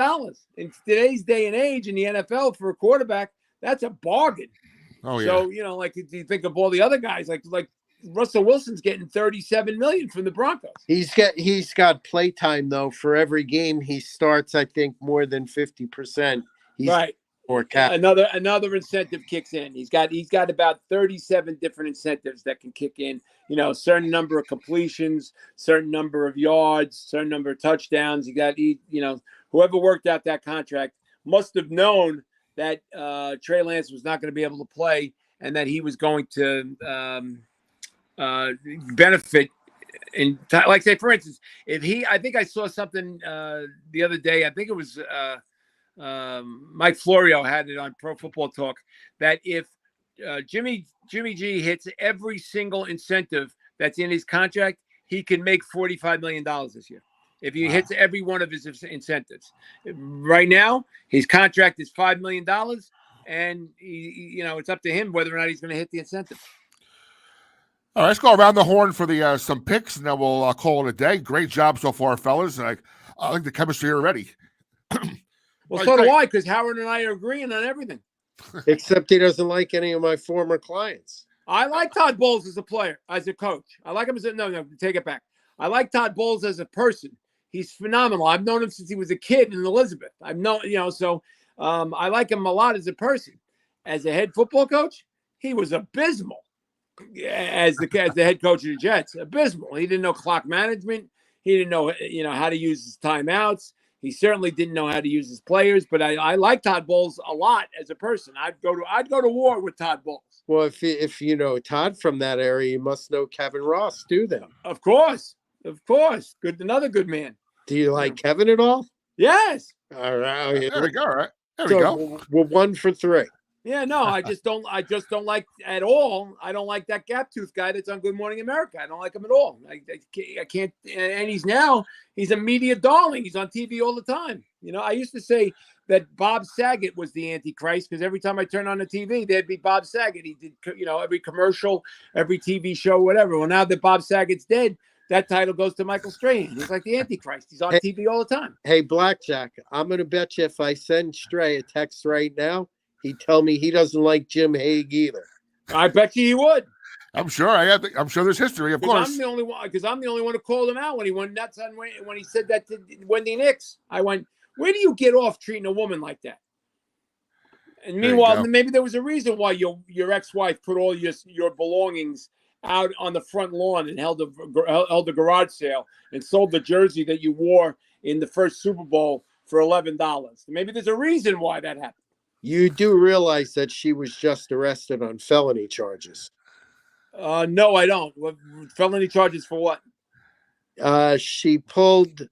B: In today's day and age in the NFL for a quarterback, that's a bargain.
A: Oh, yeah.
B: So, if you think of all the other guys, like Russell Wilson's getting $37 million from the Broncos.
C: He's got play time though. For every game he starts, I think more than 50%.
B: Right.
C: Or cap.
B: Another incentive kicks in. He's got about 37 different incentives that can kick in. Certain number of completions, certain number of yards, certain number of touchdowns. Whoever worked out that contract must have known that Trey Lance was not going to be able to play and that he was going to benefit in like say for instance, I think I saw something the other day. I think it was Mike Florio had it on Pro Football Talk that if Jimmy G hits every single incentive that's in his contract, he can make $45 million this year. If he hits every one of his incentives. Right now, his contract is $5 million, and it's up to him whether or not he's going to hit the incentive.
A: All right, let's go around the horn for the some picks, and then we'll call it a day. Great job so far, fellas. And I like the chemistry already.
B: Well, so do I, because Howard and I are agreeing on everything.
C: Except he doesn't like any of my former clients.
B: I like Todd Bowles as a player, as a coach. I like him as no, take it back. I like Todd Bowles as a person. He's phenomenal. I've known him since he was a kid in Elizabeth. I've known, so I like him a lot as a person. As a head football coach, he was abysmal. As the head coach of the Jets, abysmal. He didn't know clock management. He didn't know, how to use his timeouts. He certainly didn't know how to use his players, but I like Todd Bowles a lot as a person. I'd go to war with Todd Bowles.
C: Well, if you know Todd from that area, you must know Kevin Ross too. Then,
B: of course, good, another good man.
C: Do you like Kevin at all?
B: Yes.
C: All right.
A: There we go. All right. There
C: So
A: we go.
C: we're 1 for 3.
B: Yeah, no, I just don't like at all. I don't like that gap tooth guy that's on Good Morning America. I don't like him at all. I can't. And he's a media darling. He's on TV all the time. You know, I used to say that Bob Saget was the Antichrist because every time I turned on the TV, there'd be Bob Saget. He did, every commercial, every TV show, whatever. Well, now that Bob Saget's dead, that title goes to Michael Strahan. He's like the Antichrist. He's on TV all the time.
C: Hey, Blackjack, I'm going to bet you if I send Stray a text right now, he'd tell me he doesn't like Jim Hague either.
B: I bet you he would.
A: I'm sure. I'm sure there's history, of course.
B: I'm the only one who called him out when he went nuts on when he said that to Wendy Nix. I went, where do you get off treating a woman like that? And meanwhile, maybe there was a reason why your ex-wife put all your belongings out on the front lawn and held a garage sale and sold the jersey that you wore in the first Super Bowl for $11. Maybe there's a reason why that happened.
C: You do realize that she was just arrested on felony charges.
B: No, I don't. Felony charges for what?
C: She pulled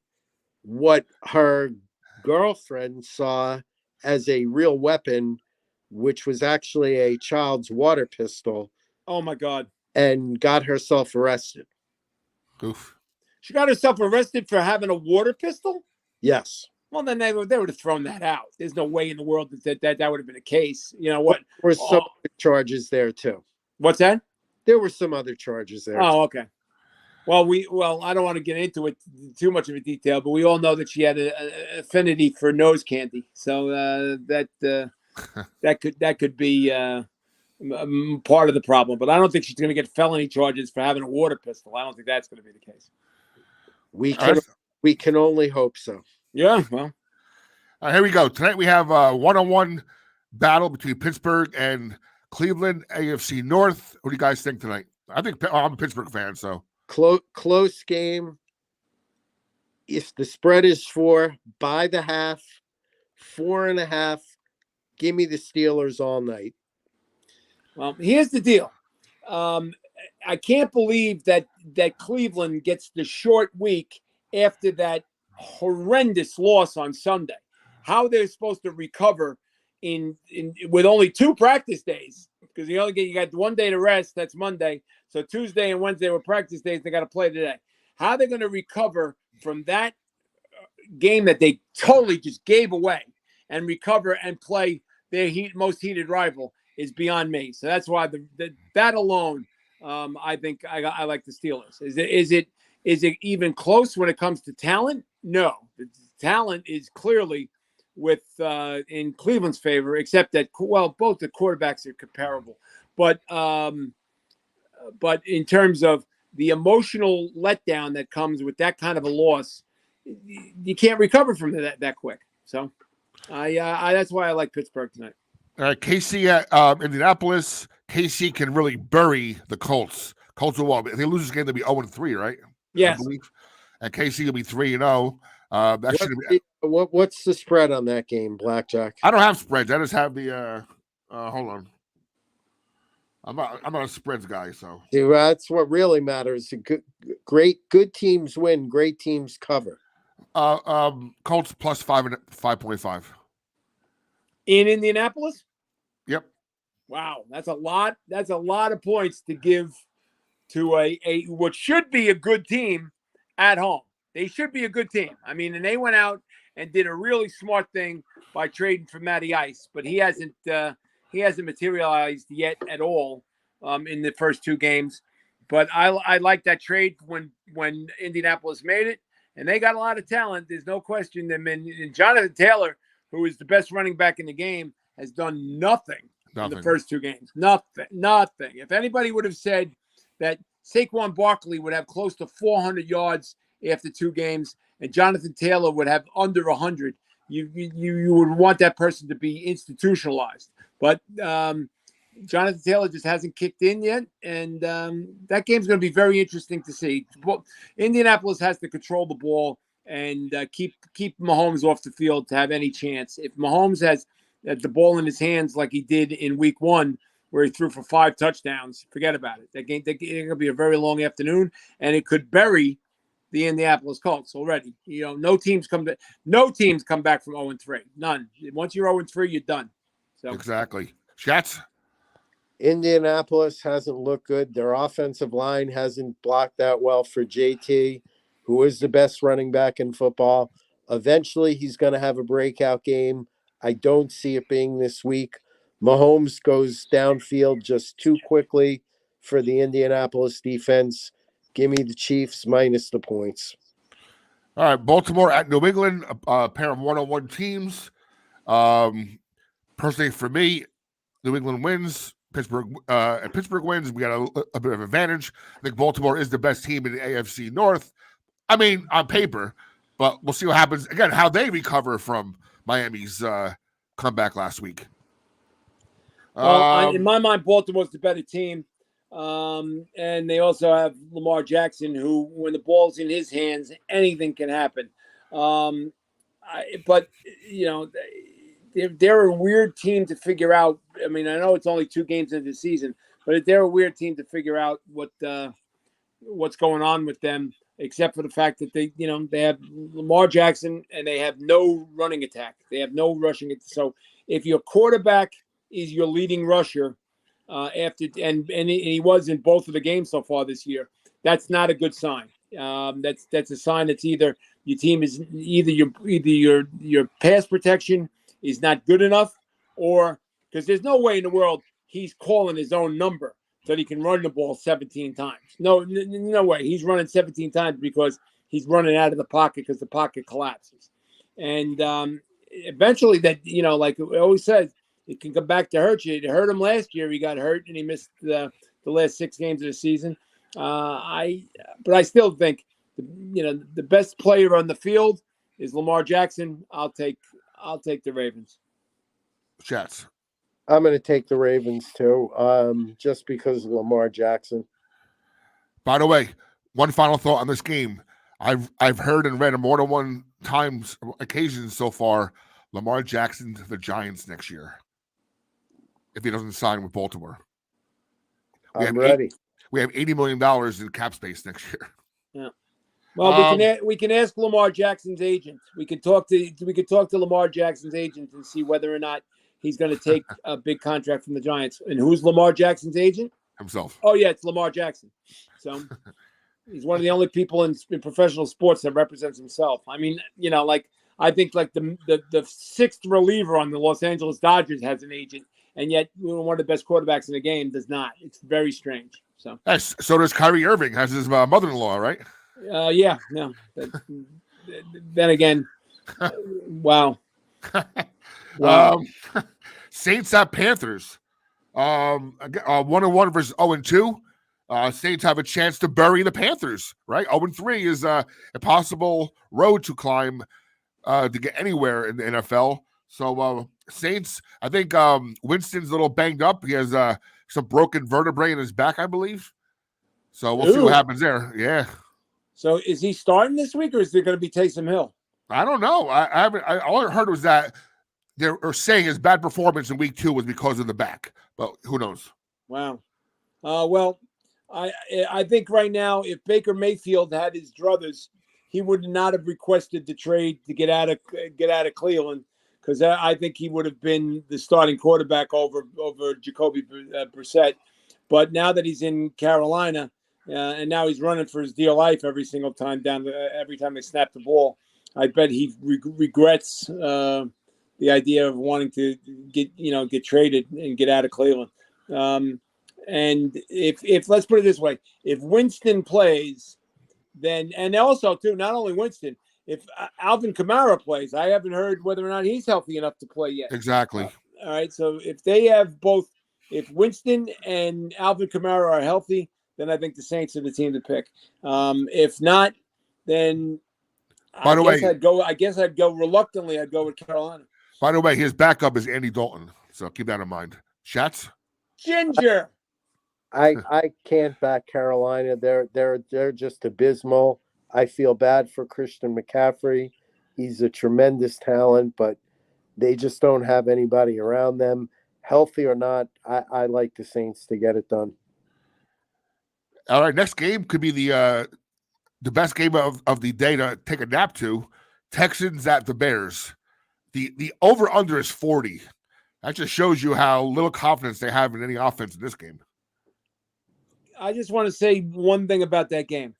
C: what her girlfriend saw as a real weapon, which was actually a child's water pistol.
B: Oh, my God.
C: And got herself arrested.
A: Oof.
B: She got herself arrested for having a water pistol?
C: Yes.
B: Well, then they would have thrown that out. There's no way in the world that would have been the case. You know what?
C: There were some other charges there too.
B: What's that?
C: There were some other charges there.
B: Oh, okay. Well, I don't want to get into it too much of a detail, but we all know that she had an affinity for nose candy. So that could be part of the problem. But I don't think she's going to get felony charges for having a water pistol. I don't think that's going to be the case.
C: We can only hope so.
B: Yeah, well.
A: Here we go. Tonight we have a one-on-one battle between Pittsburgh and Cleveland, AFC North. What do you guys think tonight? I'm a Pittsburgh fan, so.
C: Close game. If the spread is 4, buy the half, 4.5. Give me the Steelers all night.
B: Well, here's the deal. I can't believe that Cleveland gets the short week after that horrendous loss on Sunday. How they're supposed to recover in with only 2 practice days, because you got 1 day to rest. That's Monday. So Tuesday and Wednesday were practice days. They got to play today. How they're going to recover from that game that they totally just gave away and recover and play their most heated rival is beyond me. So that's why that alone, I think I like the Steelers. Is it even close when it comes to talent? No, the talent is clearly in Cleveland's favor, except that both the quarterbacks are comparable. But in terms of the emotional letdown that comes with that kind of a loss, you can't recover from that quick. So, that's why I like Pittsburgh tonight.
A: KC at Indianapolis. KC can really bury the Colts. Colts will win. If they lose this game, they'll be 0-3, right?
B: Yes.
A: I believe. And KC will be 3-0.
C: What's the spread on that game, Blackjack?
A: I don't have spreads. I just have the. Hold on. I'm not a spreads guy, so.
C: Dude, that's what really matters. Good teams win. Great teams cover.
A: Colts plus 5.5.
B: In Indianapolis?
A: Yep.
B: Wow, that's a lot. That's a lot of points to give to a what should be a good team at home. They should be a good team. I mean, and they went out and did a really smart thing by trading for Matty Ice, but he hasn't materialized yet at all in the first 2 games. But I like that trade when Indianapolis made it, and they got a lot of talent. There's no question. And Jonathan Taylor, who is the best running back in the game, has done nothing in the first 2 games. Nothing. If anybody would have said that Saquon Barkley would have close to 400 yards after 2 games and Jonathan Taylor would have under 100, you would want that person to be institutionalized. But Jonathan Taylor just hasn't kicked in yet, and that game's going to be very interesting to see. Indianapolis has to control the ball and keep Mahomes off the field to have any chance. If Mahomes has the ball in his hands like he did in Week 1, where he threw for 5 touchdowns, forget about it. That game, it's going to be a very long afternoon, and it could bury the Indianapolis Colts already. No teams come back from 0-3. None. Once you're 0-3, you're done. So
A: exactly. Shats?
C: Indianapolis hasn't looked good. Their offensive line hasn't blocked that well for JT, who is the best running back in football. Eventually, he's going to have a breakout game. I don't see it being this week. Mahomes goes downfield just too quickly for the Indianapolis defense. Give me the Chiefs minus the points.
A: All right, Baltimore at New England, a pair of one-on-one teams. Personally, for me, New England wins. Pittsburgh wins. We got a bit of advantage. I think Baltimore is the best team in the AFC North. I mean, on paper, but we'll see what happens. Again, how they recover from Miami's comeback last week.
B: Well, in my mind, Baltimore's the better team. And they also have Lamar Jackson, who, when the ball's in his hands, anything can happen. But they're a weird team to figure out. I mean, I know it's only 2 games into the season, but they're a weird team to figure out what's going on with them, except for the fact that they have Lamar Jackson and they have no running attack. They have no rushing. So if your quarterback is your leading rusher, and he was in both of the games so far this year, that's not a good sign. That's a sign that's either your team is your pass protection is not good enough, or because there's no way in the world he's calling his own number so that he can run the ball 17 times. No way. He's running 17 times because he's running out of the pocket because the pocket collapses. And eventually that, like it always says, it can come back to hurt you. It hurt him last year. He got hurt and he missed the last 6 games of the season. But I still think the best player on the field is Lamar Jackson. I'll take the Ravens.
A: Shats.
C: I'm going to take the Ravens too, just because of Lamar Jackson.
A: By the way, one final thought on this game. I've heard and read more than one occasions so far, Lamar Jackson to the Giants next year, if he doesn't sign with Baltimore.
C: I'm ready.
A: We have $80 million in cap space next year.
B: Yeah. Well, we can ask Lamar Jackson's agent. We could talk to Lamar Jackson's agent and see whether or not he's going to take a big contract from the Giants. And who's Lamar Jackson's agent?
A: Himself.
B: Oh yeah, it's Lamar Jackson. So he's one of the only people in professional sports that represents himself. I mean, I think like the 6th reliever on the Los Angeles Dodgers has an agent, and yet one of the best quarterbacks in the game does not. It's very strange. So
A: does Kyrie Irving, has his mother-in-law, right?
B: Yeah, no. Then again, wow.
A: Saints at Panthers. 1-1 versus 0-2. Saints have a chance to bury the Panthers, right? 0-3 is a possible road to climb to get anywhere in the NFL. So Saints, I think Winston's a little banged up. He has some broken vertebrae in his back, I believe. So we'll see what happens there. Yeah.
B: So is he starting this week, or is there going to be Taysom Hill?
A: I don't know. All I heard was that they were saying his bad performance in week 2 was because of the back, but who knows?
B: Wow. Well, I think right now, if Baker Mayfield had his druthers, he would not have requested the trade to get out of Cleveland, because I think he would have been the starting quarterback over Jacoby Brissett. But now that he's in Carolina, and now he's running for his dear life every single time every time they snap the ball, I bet he regrets the idea of wanting to get traded and get out of Cleveland. And if let's put it this way, if Winston plays, then, and also too, not only Winston, if Alvin Kamara plays, I haven't heard whether or not he's healthy enough to play yet.
A: Exactly.
B: All right. So if they have both, if Winston and Alvin Kamara are healthy, then I think the Saints are the team to pick. If not, then I guess I'd go reluctantly. I'd go with Carolina.
A: By the way, his backup is Andy Dalton, so keep that in mind. Shats?
B: Ginger.
C: I can't back Carolina. They're just abysmal. I feel bad for Christian McCaffrey. He's a tremendous talent, but they just don't have anybody around them. Healthy or not, I like the Saints to get it done.
A: All right, next game could be the best game of the day to take a nap to. Texans at the Bears. The over-under is 40. That just shows you how little confidence they have in any offense in this game.
B: I just want to say one thing about that game.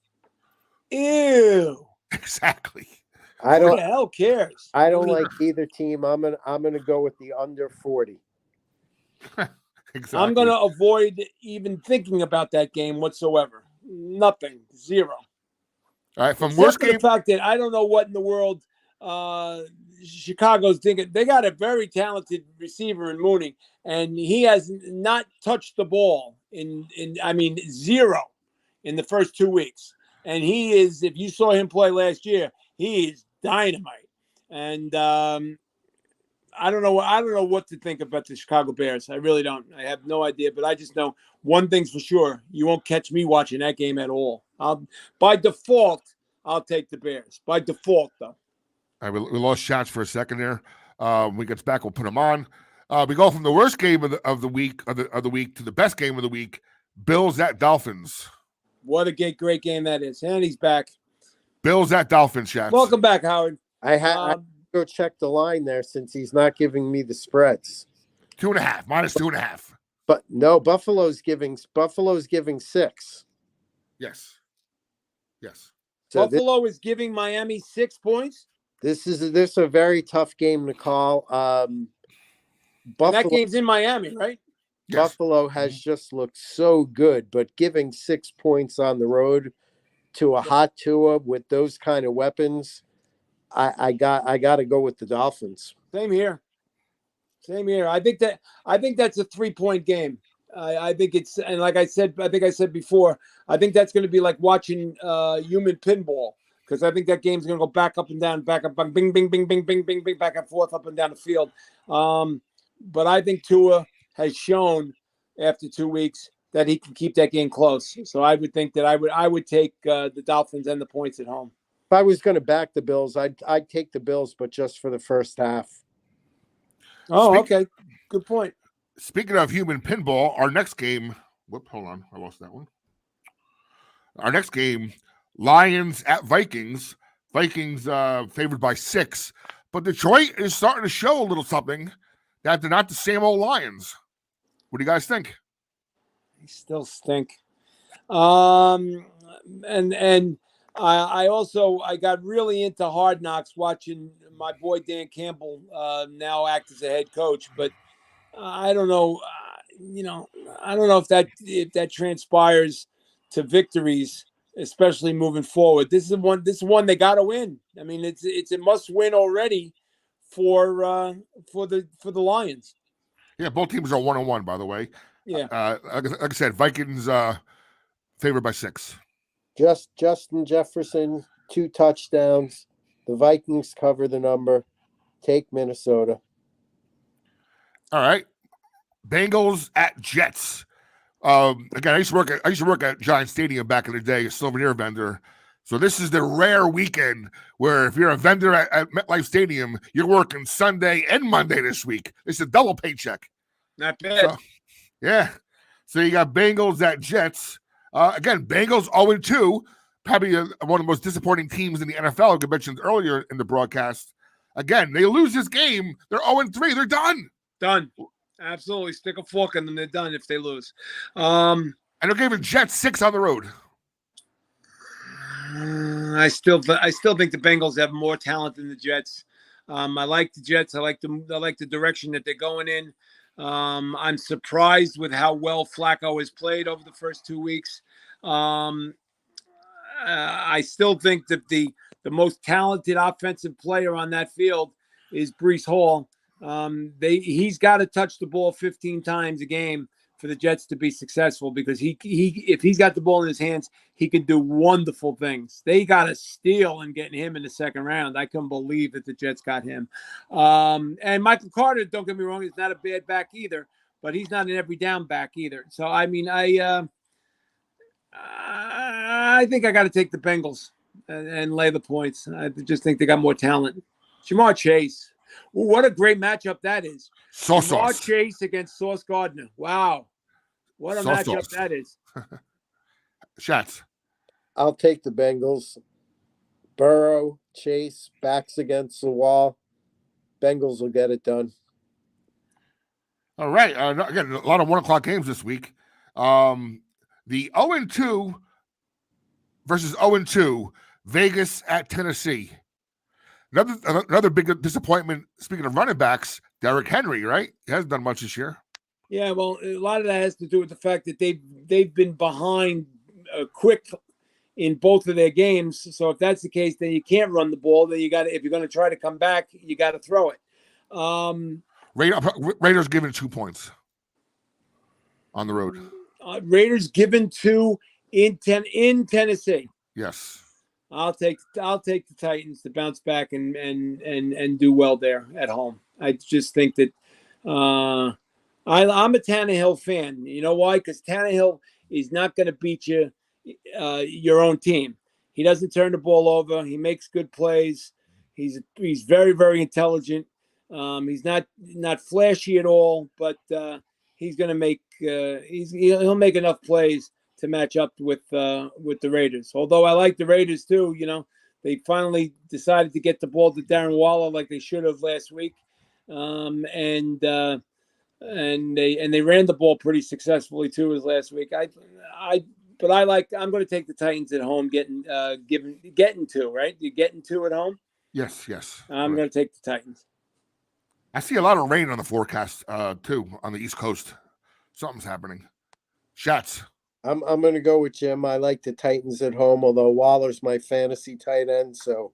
B: Ew.
A: Exactly.
B: Who the hell cares?
C: I don't like either team. I'm gonna go with the under 40.
A: Exactly.
B: I'm gonna avoid even thinking about that game whatsoever. Nothing. Zero.
A: All right, from
B: Except
A: worst
B: for
A: game.
B: the fact that I don't know what in the world Chicago's thinking. They got a very talented receiver in Mooney, and he has not touched the ball in zero in the first 2 weeks. And he is, if you saw him play last year, he is dynamite. And I don't know what to think about the Chicago Bears. I really don't. I have no idea. But I just know one thing's for sure: you won't catch me watching that game at all. By default, I'll take the Bears. By default, though.
A: All right, we lost shots for a second there. When he gets back, we'll put him on. We go from the worst game of the week to the best game of the week. Bills at Dolphins.
B: What a great game that is. And he's back.
A: Bills at Dolphins, Shats.
B: Welcome back, Howard.
C: I go check the line there since he's not giving me the spreads.
A: 2.5, minus 2.5.
C: But no, Buffalo's giving 6.
A: Yes.
C: So
B: Buffalo is giving Miami 6 points.
C: This is a very tough game to call.
B: Buffalo, that game's in Miami, right?
A: Yes.
C: Buffalo has just looked so good, but giving 6 points on the road to a hot Tua with those kind of weapons, I got to go with the Dolphins.
B: Same here. I think that's a 3-point game. I think it's, and like I said before, I think that's going to be like watching human pinball, because I think that game's going to go back up and down, back up, bing, bing, bing, bing, bing, bing, bing, back and forth, up and down the field. But I think Tua has shown after 2 weeks that he can keep that game close. So I would think that I would take the Dolphins and the points at home.
C: If I was going to back the Bills, I'd take the Bills, but just for the first half.
B: Oh, okay. Good point.
A: Speaking of human pinball, our next game. Hold on. I lost that one. Our next game, Lions at Vikings. Vikings favored by 6. But Detroit is starting to show a little something that they're not the same old Lions. What do you guys think?
B: They still stink. And I also got really into Hard Knocks watching my boy Dan Campbell now act as a head coach, but I don't know. I don't know if that transpires to victories, especially moving forward. This is one they got to win. I mean, it's a must win already for the Lions.
A: Yeah, both teams are 1-1, by the way.
B: Yeah.
A: Like I said, Vikings favored by 6.
C: Justin Jefferson, 2 touchdowns. The Vikings cover the number. Take Minnesota.
A: All right. Bengals at Jets. Again, I used to work at Giant Stadium back in the day, a souvenir vendor. So this is the rare weekend where if you're a vendor at MetLife Stadium, you're working Sunday and Monday this week. It's a double paycheck.
B: Not bad.
A: Yeah. So you got Bengals at Jets. Again, Bengals 0-2. Probably one of the most disappointing teams in the NFL, like I mentioned earlier in the broadcast. Again, they lose this game. They're 0-3. They're done.
B: Done. Absolutely. Stick a fork in them. They're done if they lose.
A: And they're giving Jets 6 on the road.
B: I still think the Bengals have more talent than the Jets. I like the Jets. I like the direction that they're going in. I'm surprised with how well Flacco has played over the first 2 weeks. I still think that the most talented offensive player on that field is Breece Hall. He's got to touch the ball 15 times a game for the Jets to be successful, because if he's got the ball in his hands, he can do wonderful things. They got to steal and getting him in the second round. I couldn't believe that the Jets got him. And Michael Carter, don't get me wrong, is not a bad back either, but he's not an every down back either. So, I mean, I think I got to take the Bengals. and lay the points. I just think they got more talent. Jamar Chase. Ooh, what a great matchup that is. Jamar Chase against Sauce Gardner. Wow. What a matchup that is.
A: Shats.
C: I'll take the Bengals. Burrow, Chase, backs against the wall. Bengals will get it done.
A: All right. Again, a lot of 1 o'clock games this week. The 0-2 versus 0-2, Vegas at Tennessee. Another big disappointment, speaking of running backs, Derrick Henry, right? He hasn't done much this year.
B: Yeah, well, a lot of that has to do with the fact that they've been behind quick in both of their games. So if that's the case, then you can't run the ball. Then if you're going to try to come back, you got to throw it.
A: Raiders given 2 points on the road.
B: Raiders given 2 in Tennessee.
A: Yes.
B: I'll take the Titans to bounce back and do well there at home. I just think that I'm a Tannehill fan. You know why? Because Tannehill is not going to beat you, your own team. He doesn't turn the ball over. He makes good plays. He's very, very intelligent. He's not flashy at all, but he's going to make he'll make enough plays to match up with the Raiders. Although I like the Raiders too, they finally decided to get the ball to Darren Waller like they should have last week, and they ran the ball pretty successfully too as last week. I'm going to take the Titans at home, getting 2, right? You're getting 2 at home.
A: Yes.
B: I'm going to take the Titans.
A: I see a lot of rain on the forecast too on the East Coast. Something's happening. Shots.
C: I'm going to go with Jim. I like the Titans at home, although Waller's my fantasy tight end, so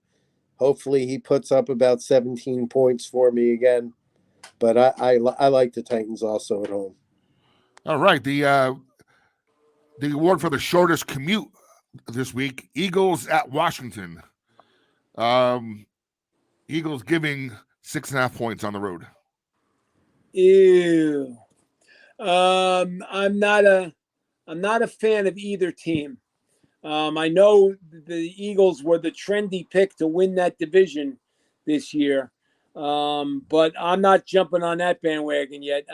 C: hopefully he puts up about 17 points for me again. But I like the Titans also at home.
A: All right, the award for the shortest commute this week: Eagles at Washington. Eagles giving 6.5 points on the road.
B: Ew. I'm not a fan of either team. I know the Eagles were the trendy pick to win that division this year, but I'm not jumping on that bandwagon yet.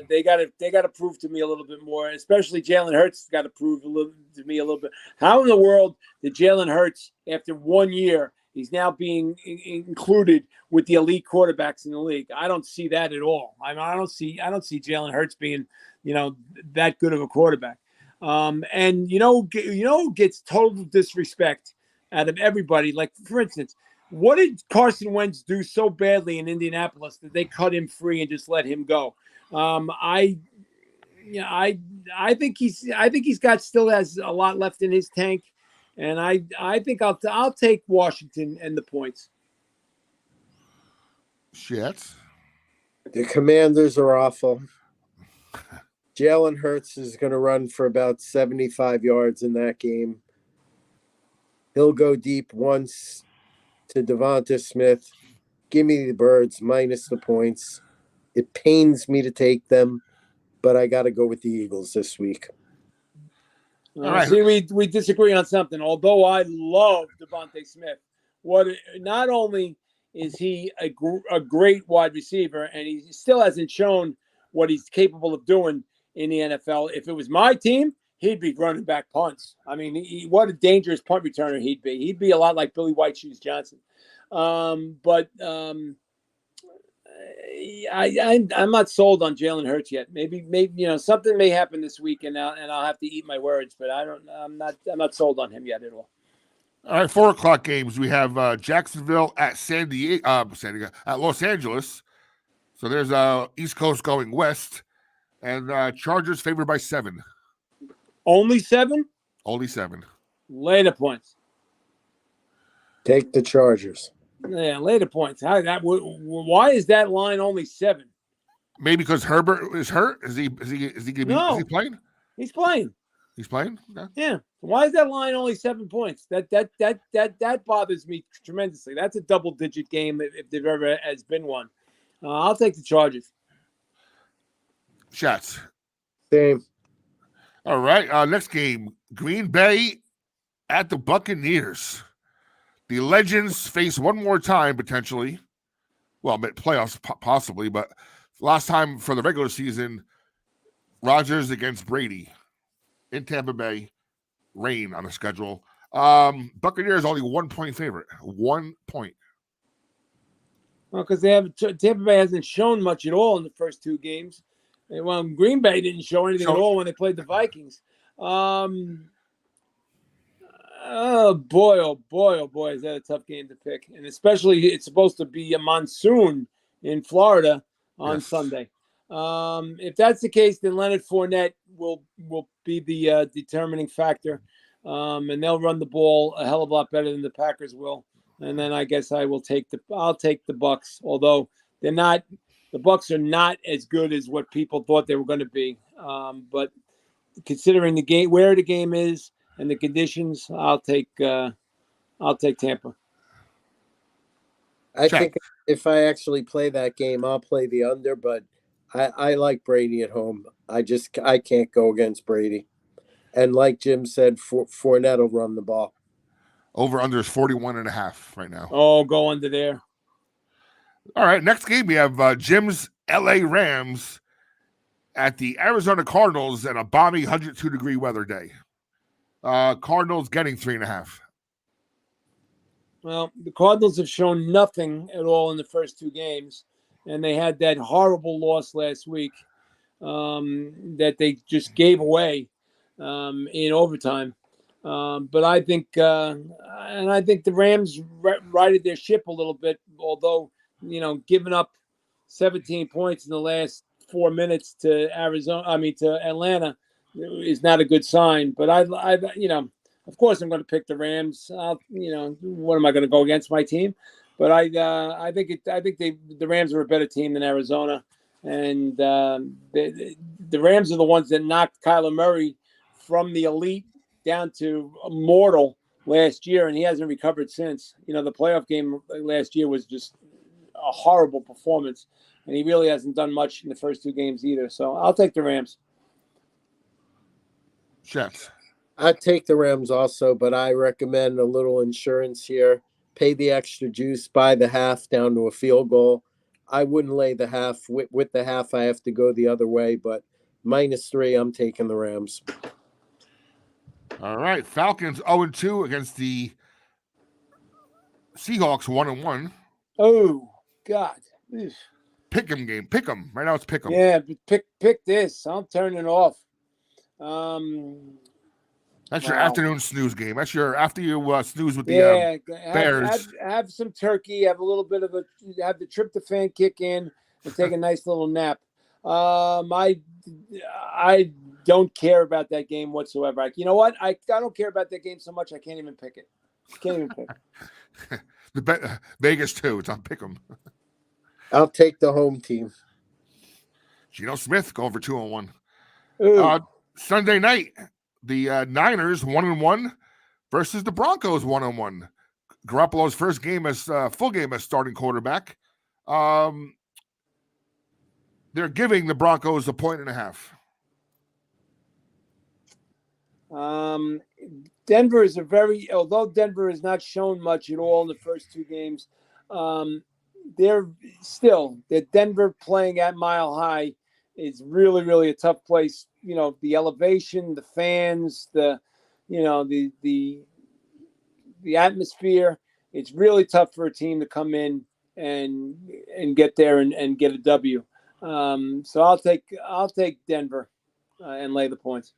B: They got to prove to me a little bit more, especially Jalen Hurts got to prove to me a little bit. How in the world did Jalen Hurts, after 1 year, he's now being included with the elite quarterbacks in the league? I don't see that at all. I don't see Jalen Hurts being, that good of a quarterback. And who gets total disrespect out of everybody? Like, for instance, what did Carson Wentz do so badly in Indianapolis that they cut him free and just let him go? I think he's still has a lot left in his tank, and I think I'll take Washington and the points.
A: Shit.
C: The Commanders are awful. Jalen Hurts is going to run for about 75 yards in that game. He'll go deep once to Devonta Smith. Give me the Birds minus the points. It pains me to take them, but I got to go with the Eagles this week.
A: All right.
B: See, we disagree on something. Although I love Devonta Smith, not only is he a great wide receiver, and he still hasn't shown what he's capable of doing in the NFL. If it was my team, he'd be running back punts. I mean, what a dangerous punt returner he'd be. He'd be a lot like Billy White Shoes Johnson. I'm not sold on Jalen Hurts yet. Maybe something may happen this week, and I'll have to eat my words. But I'm not sold on him yet at all.
A: All right, 4 o'clock games. We have Jacksonville at at Los Angeles. So there's East Coast going west, and Chargers favored by 7.
B: Only 7?
A: Only 7.
B: Lay the points.
C: Take the Chargers.
B: Yeah, lay the points. Why is that line only 7?
A: Maybe because Herbert is hurt. Is he playing?
B: He's playing.
A: He's playing. Okay.
B: Yeah. Why is that line only 7 points? That bothers me tremendously. That's a double-digit game if there ever has been one. I'll take the Chargers.
A: Shots.
C: Same.
A: All right. Next game: Green Bay at the Buccaneers. The Legends face one more time potentially. Well, playoffs possibly, but last time for the regular season, Rodgers against Brady in Tampa Bay. Rain on the schedule. Buccaneers only 1 point favorite. 1 point.
D: Well, because Tampa Bay hasn't shown much at all in the first two games. Well, Green Bay didn't show anything at all when they played the Vikings. Oh boy, is that a tough game to pick. And especially it's supposed to be a monsoon in Florida on Sunday. If that's the case, then Leonard Fournette will be the determining factor. And they'll run the ball a hell of a lot better than the Packers will. And then I guess I'll take the Bucks, although the Bucks are not as good as what people thought they were going to be. But considering the game, where the game is and the conditions, I'll take Tampa.
C: I think if I actually play that game, I'll play the under, but I like Brady at home. I can't go against Brady. And like Jim said, Fournette will run the ball.
A: Over under is 41.5 right now.
D: Oh, go under there.
A: All right, next game we have Jim's LA Rams at the Arizona Cardinals and a balmy 102-degree weather day. Cardinals getting 3.5.
D: Well, the Cardinals have shown nothing at all in the first two games, and they had that horrible loss last week that they just gave away in overtime. But I think the Rams righted their ship a little bit, although, giving up 17 points in the last 4 minutes to Atlanta is not a good sign. But of course I'm going to pick the Rams. What am I going to go against my team? But I think the Rams are a better team than Arizona, and the Rams are the ones that knocked Kyler Murray from the elite down to mortal last year, and he hasn't recovered since. The playoff game last year was just a horrible performance, and he really hasn't done much in the first two games either. So I'll take the Rams.
A: Chefs.
C: I'd take the Rams also, but I recommend a little insurance here. Pay the extra juice, buy the half down to a field goal. I wouldn't lay the half. With the half, I have to go the other way, but -3, I'm taking the Rams.
A: All right, Falcons 0-2 against the Seahawks 1-1.
D: Oh God!
A: Pick 'em game. Pick 'em. Right now it's pick 'em.
D: Yeah, pick this. I'm turning off.
A: That's your afternoon snooze game. That's your after you snooze with the Bears.
D: Have some turkey. Have a little bit of have the tryptophan kick in and take a nice little nap. I don't care about that game whatsoever. You know what? I don't care about that game so much I can't even pick it. Can't even pick it.
A: Vegas too. It's on pick 'em.
C: I'll take the home team.
A: Geno Smith going for 2-1.
D: Ooh.
A: Sunday night, the Niners 1-1 versus the Broncos 1-1. Garoppolo's first game as full game as starting quarterback. They're giving the Broncos 1.5.
D: Denver is although Denver has not shown much at all in the first two games, they're still Denver playing at Mile High is really, really a tough place. The elevation, the fans, the atmosphere. It's really tough for a team to come in and get there and get a W. So I'll take Denver and lay the points.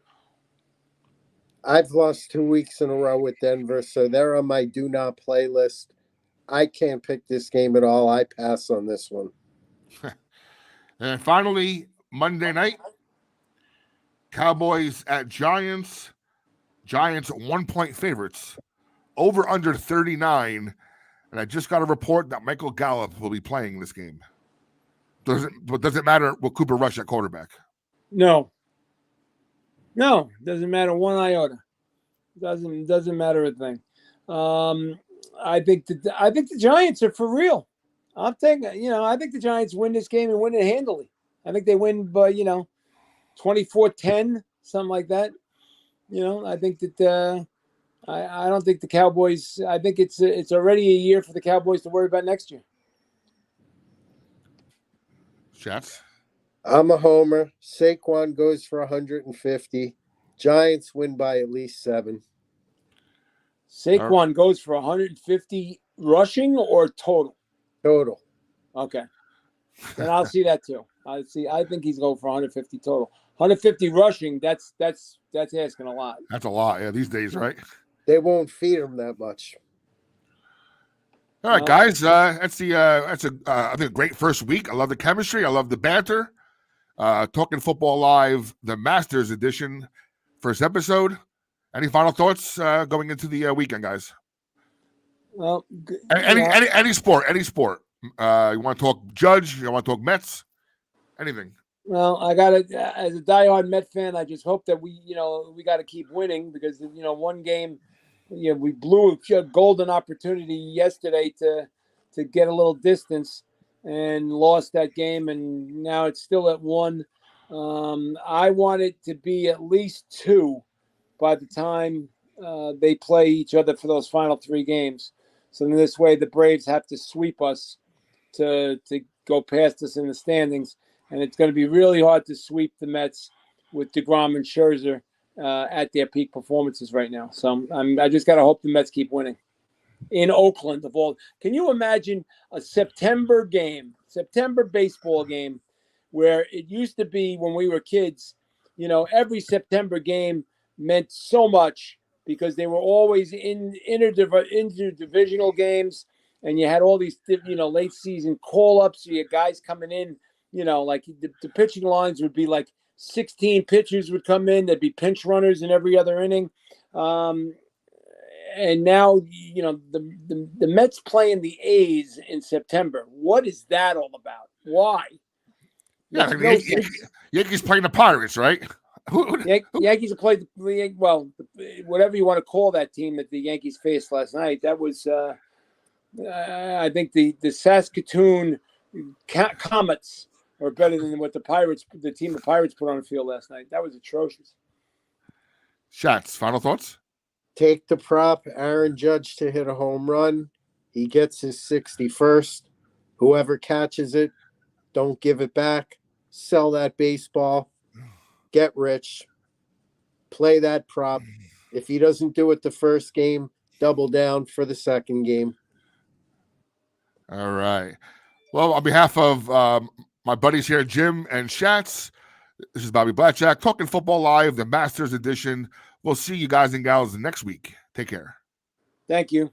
C: I've lost 2 weeks in a row with Denver, so they're on my do not play list. I can't pick this game at all. I pass on this one.
A: And finally, Monday night, Cowboys at Giants. Giants 1 point favorites. Over under 39. And I just got a report that Michael Gallup will be playing this game. Does it matter with Cooper Rush at quarterback?
D: No, doesn't matter one iota. Doesn't matter a thing. I think the Giants are for real. I think the Giants win this game and win it handily. I think they win by 24-10, something like that. I think I don't think the Cowboys. I think it's already a year for the Cowboys to worry about next year.
A: Shats.
C: I'm a homer. Saquon goes for 150. Giants win by at least 7.
D: Saquon goes for 150 rushing or total?
C: Total.
D: Okay. Then I'll see that too. I think he's going for 150 total. 150 rushing, that's asking a lot.
A: That's a lot, yeah, these days, right?
C: They won't feed him that much.
A: All right, guys. That's I think a great first week. I love the chemistry. I love the banter. Talking Football Live, the Masters edition, first episode. Any final thoughts going into the weekend, guys?
D: Well,
A: any sport. You want to talk Judge? You want to talk Mets? Anything?
D: Well, I got to, as a diehard Met fan, I just hope that we got to keep winning because one game, we blew a golden opportunity yesterday to get a little distance and lost that game, and now it's still at 1. I want it to be at least 2 by the time they play each other for those final 3 games. So in this way, the Braves have to sweep us to go past us in the standings. And it's going to be really hard to sweep the Mets with DeGrom and Scherzer at their peak performances right now. So I just got to hope the Mets keep winning. In Oakland, can you imagine a September baseball game, where it used to be when we were kids, every September game meant so much because they were always in interdivisional games, and you had all these, late season call-ups. You had guys coming in, like the pitching lines would be like 16 pitchers would come in. There'd be pinch runners in every other inning. And now, the Mets playing the A's in September. What is that all about? Why?
A: Yeah, Yankees playing the Pirates, right?
D: Yankees have played whatever you want to call that team that the Yankees faced last night. That was, I think, the Saskatoon Comets are better than what the team the Pirates put on the field last night. That was atrocious.
A: Shots. Final thoughts?
C: Take the prop, Aaron Judge to hit a home run. He gets his 61st. Whoever catches it, don't give it back. Sell that baseball. Get rich. Play that prop. If he doesn't do it the first game, double down for the second game.
A: All right. Well, on behalf of my buddies here, Jim and Shats, this is Bobby Blackjack, Talking Football Live, the Masters edition. We'll see you guys and gals next week. Take care.
D: Thank you.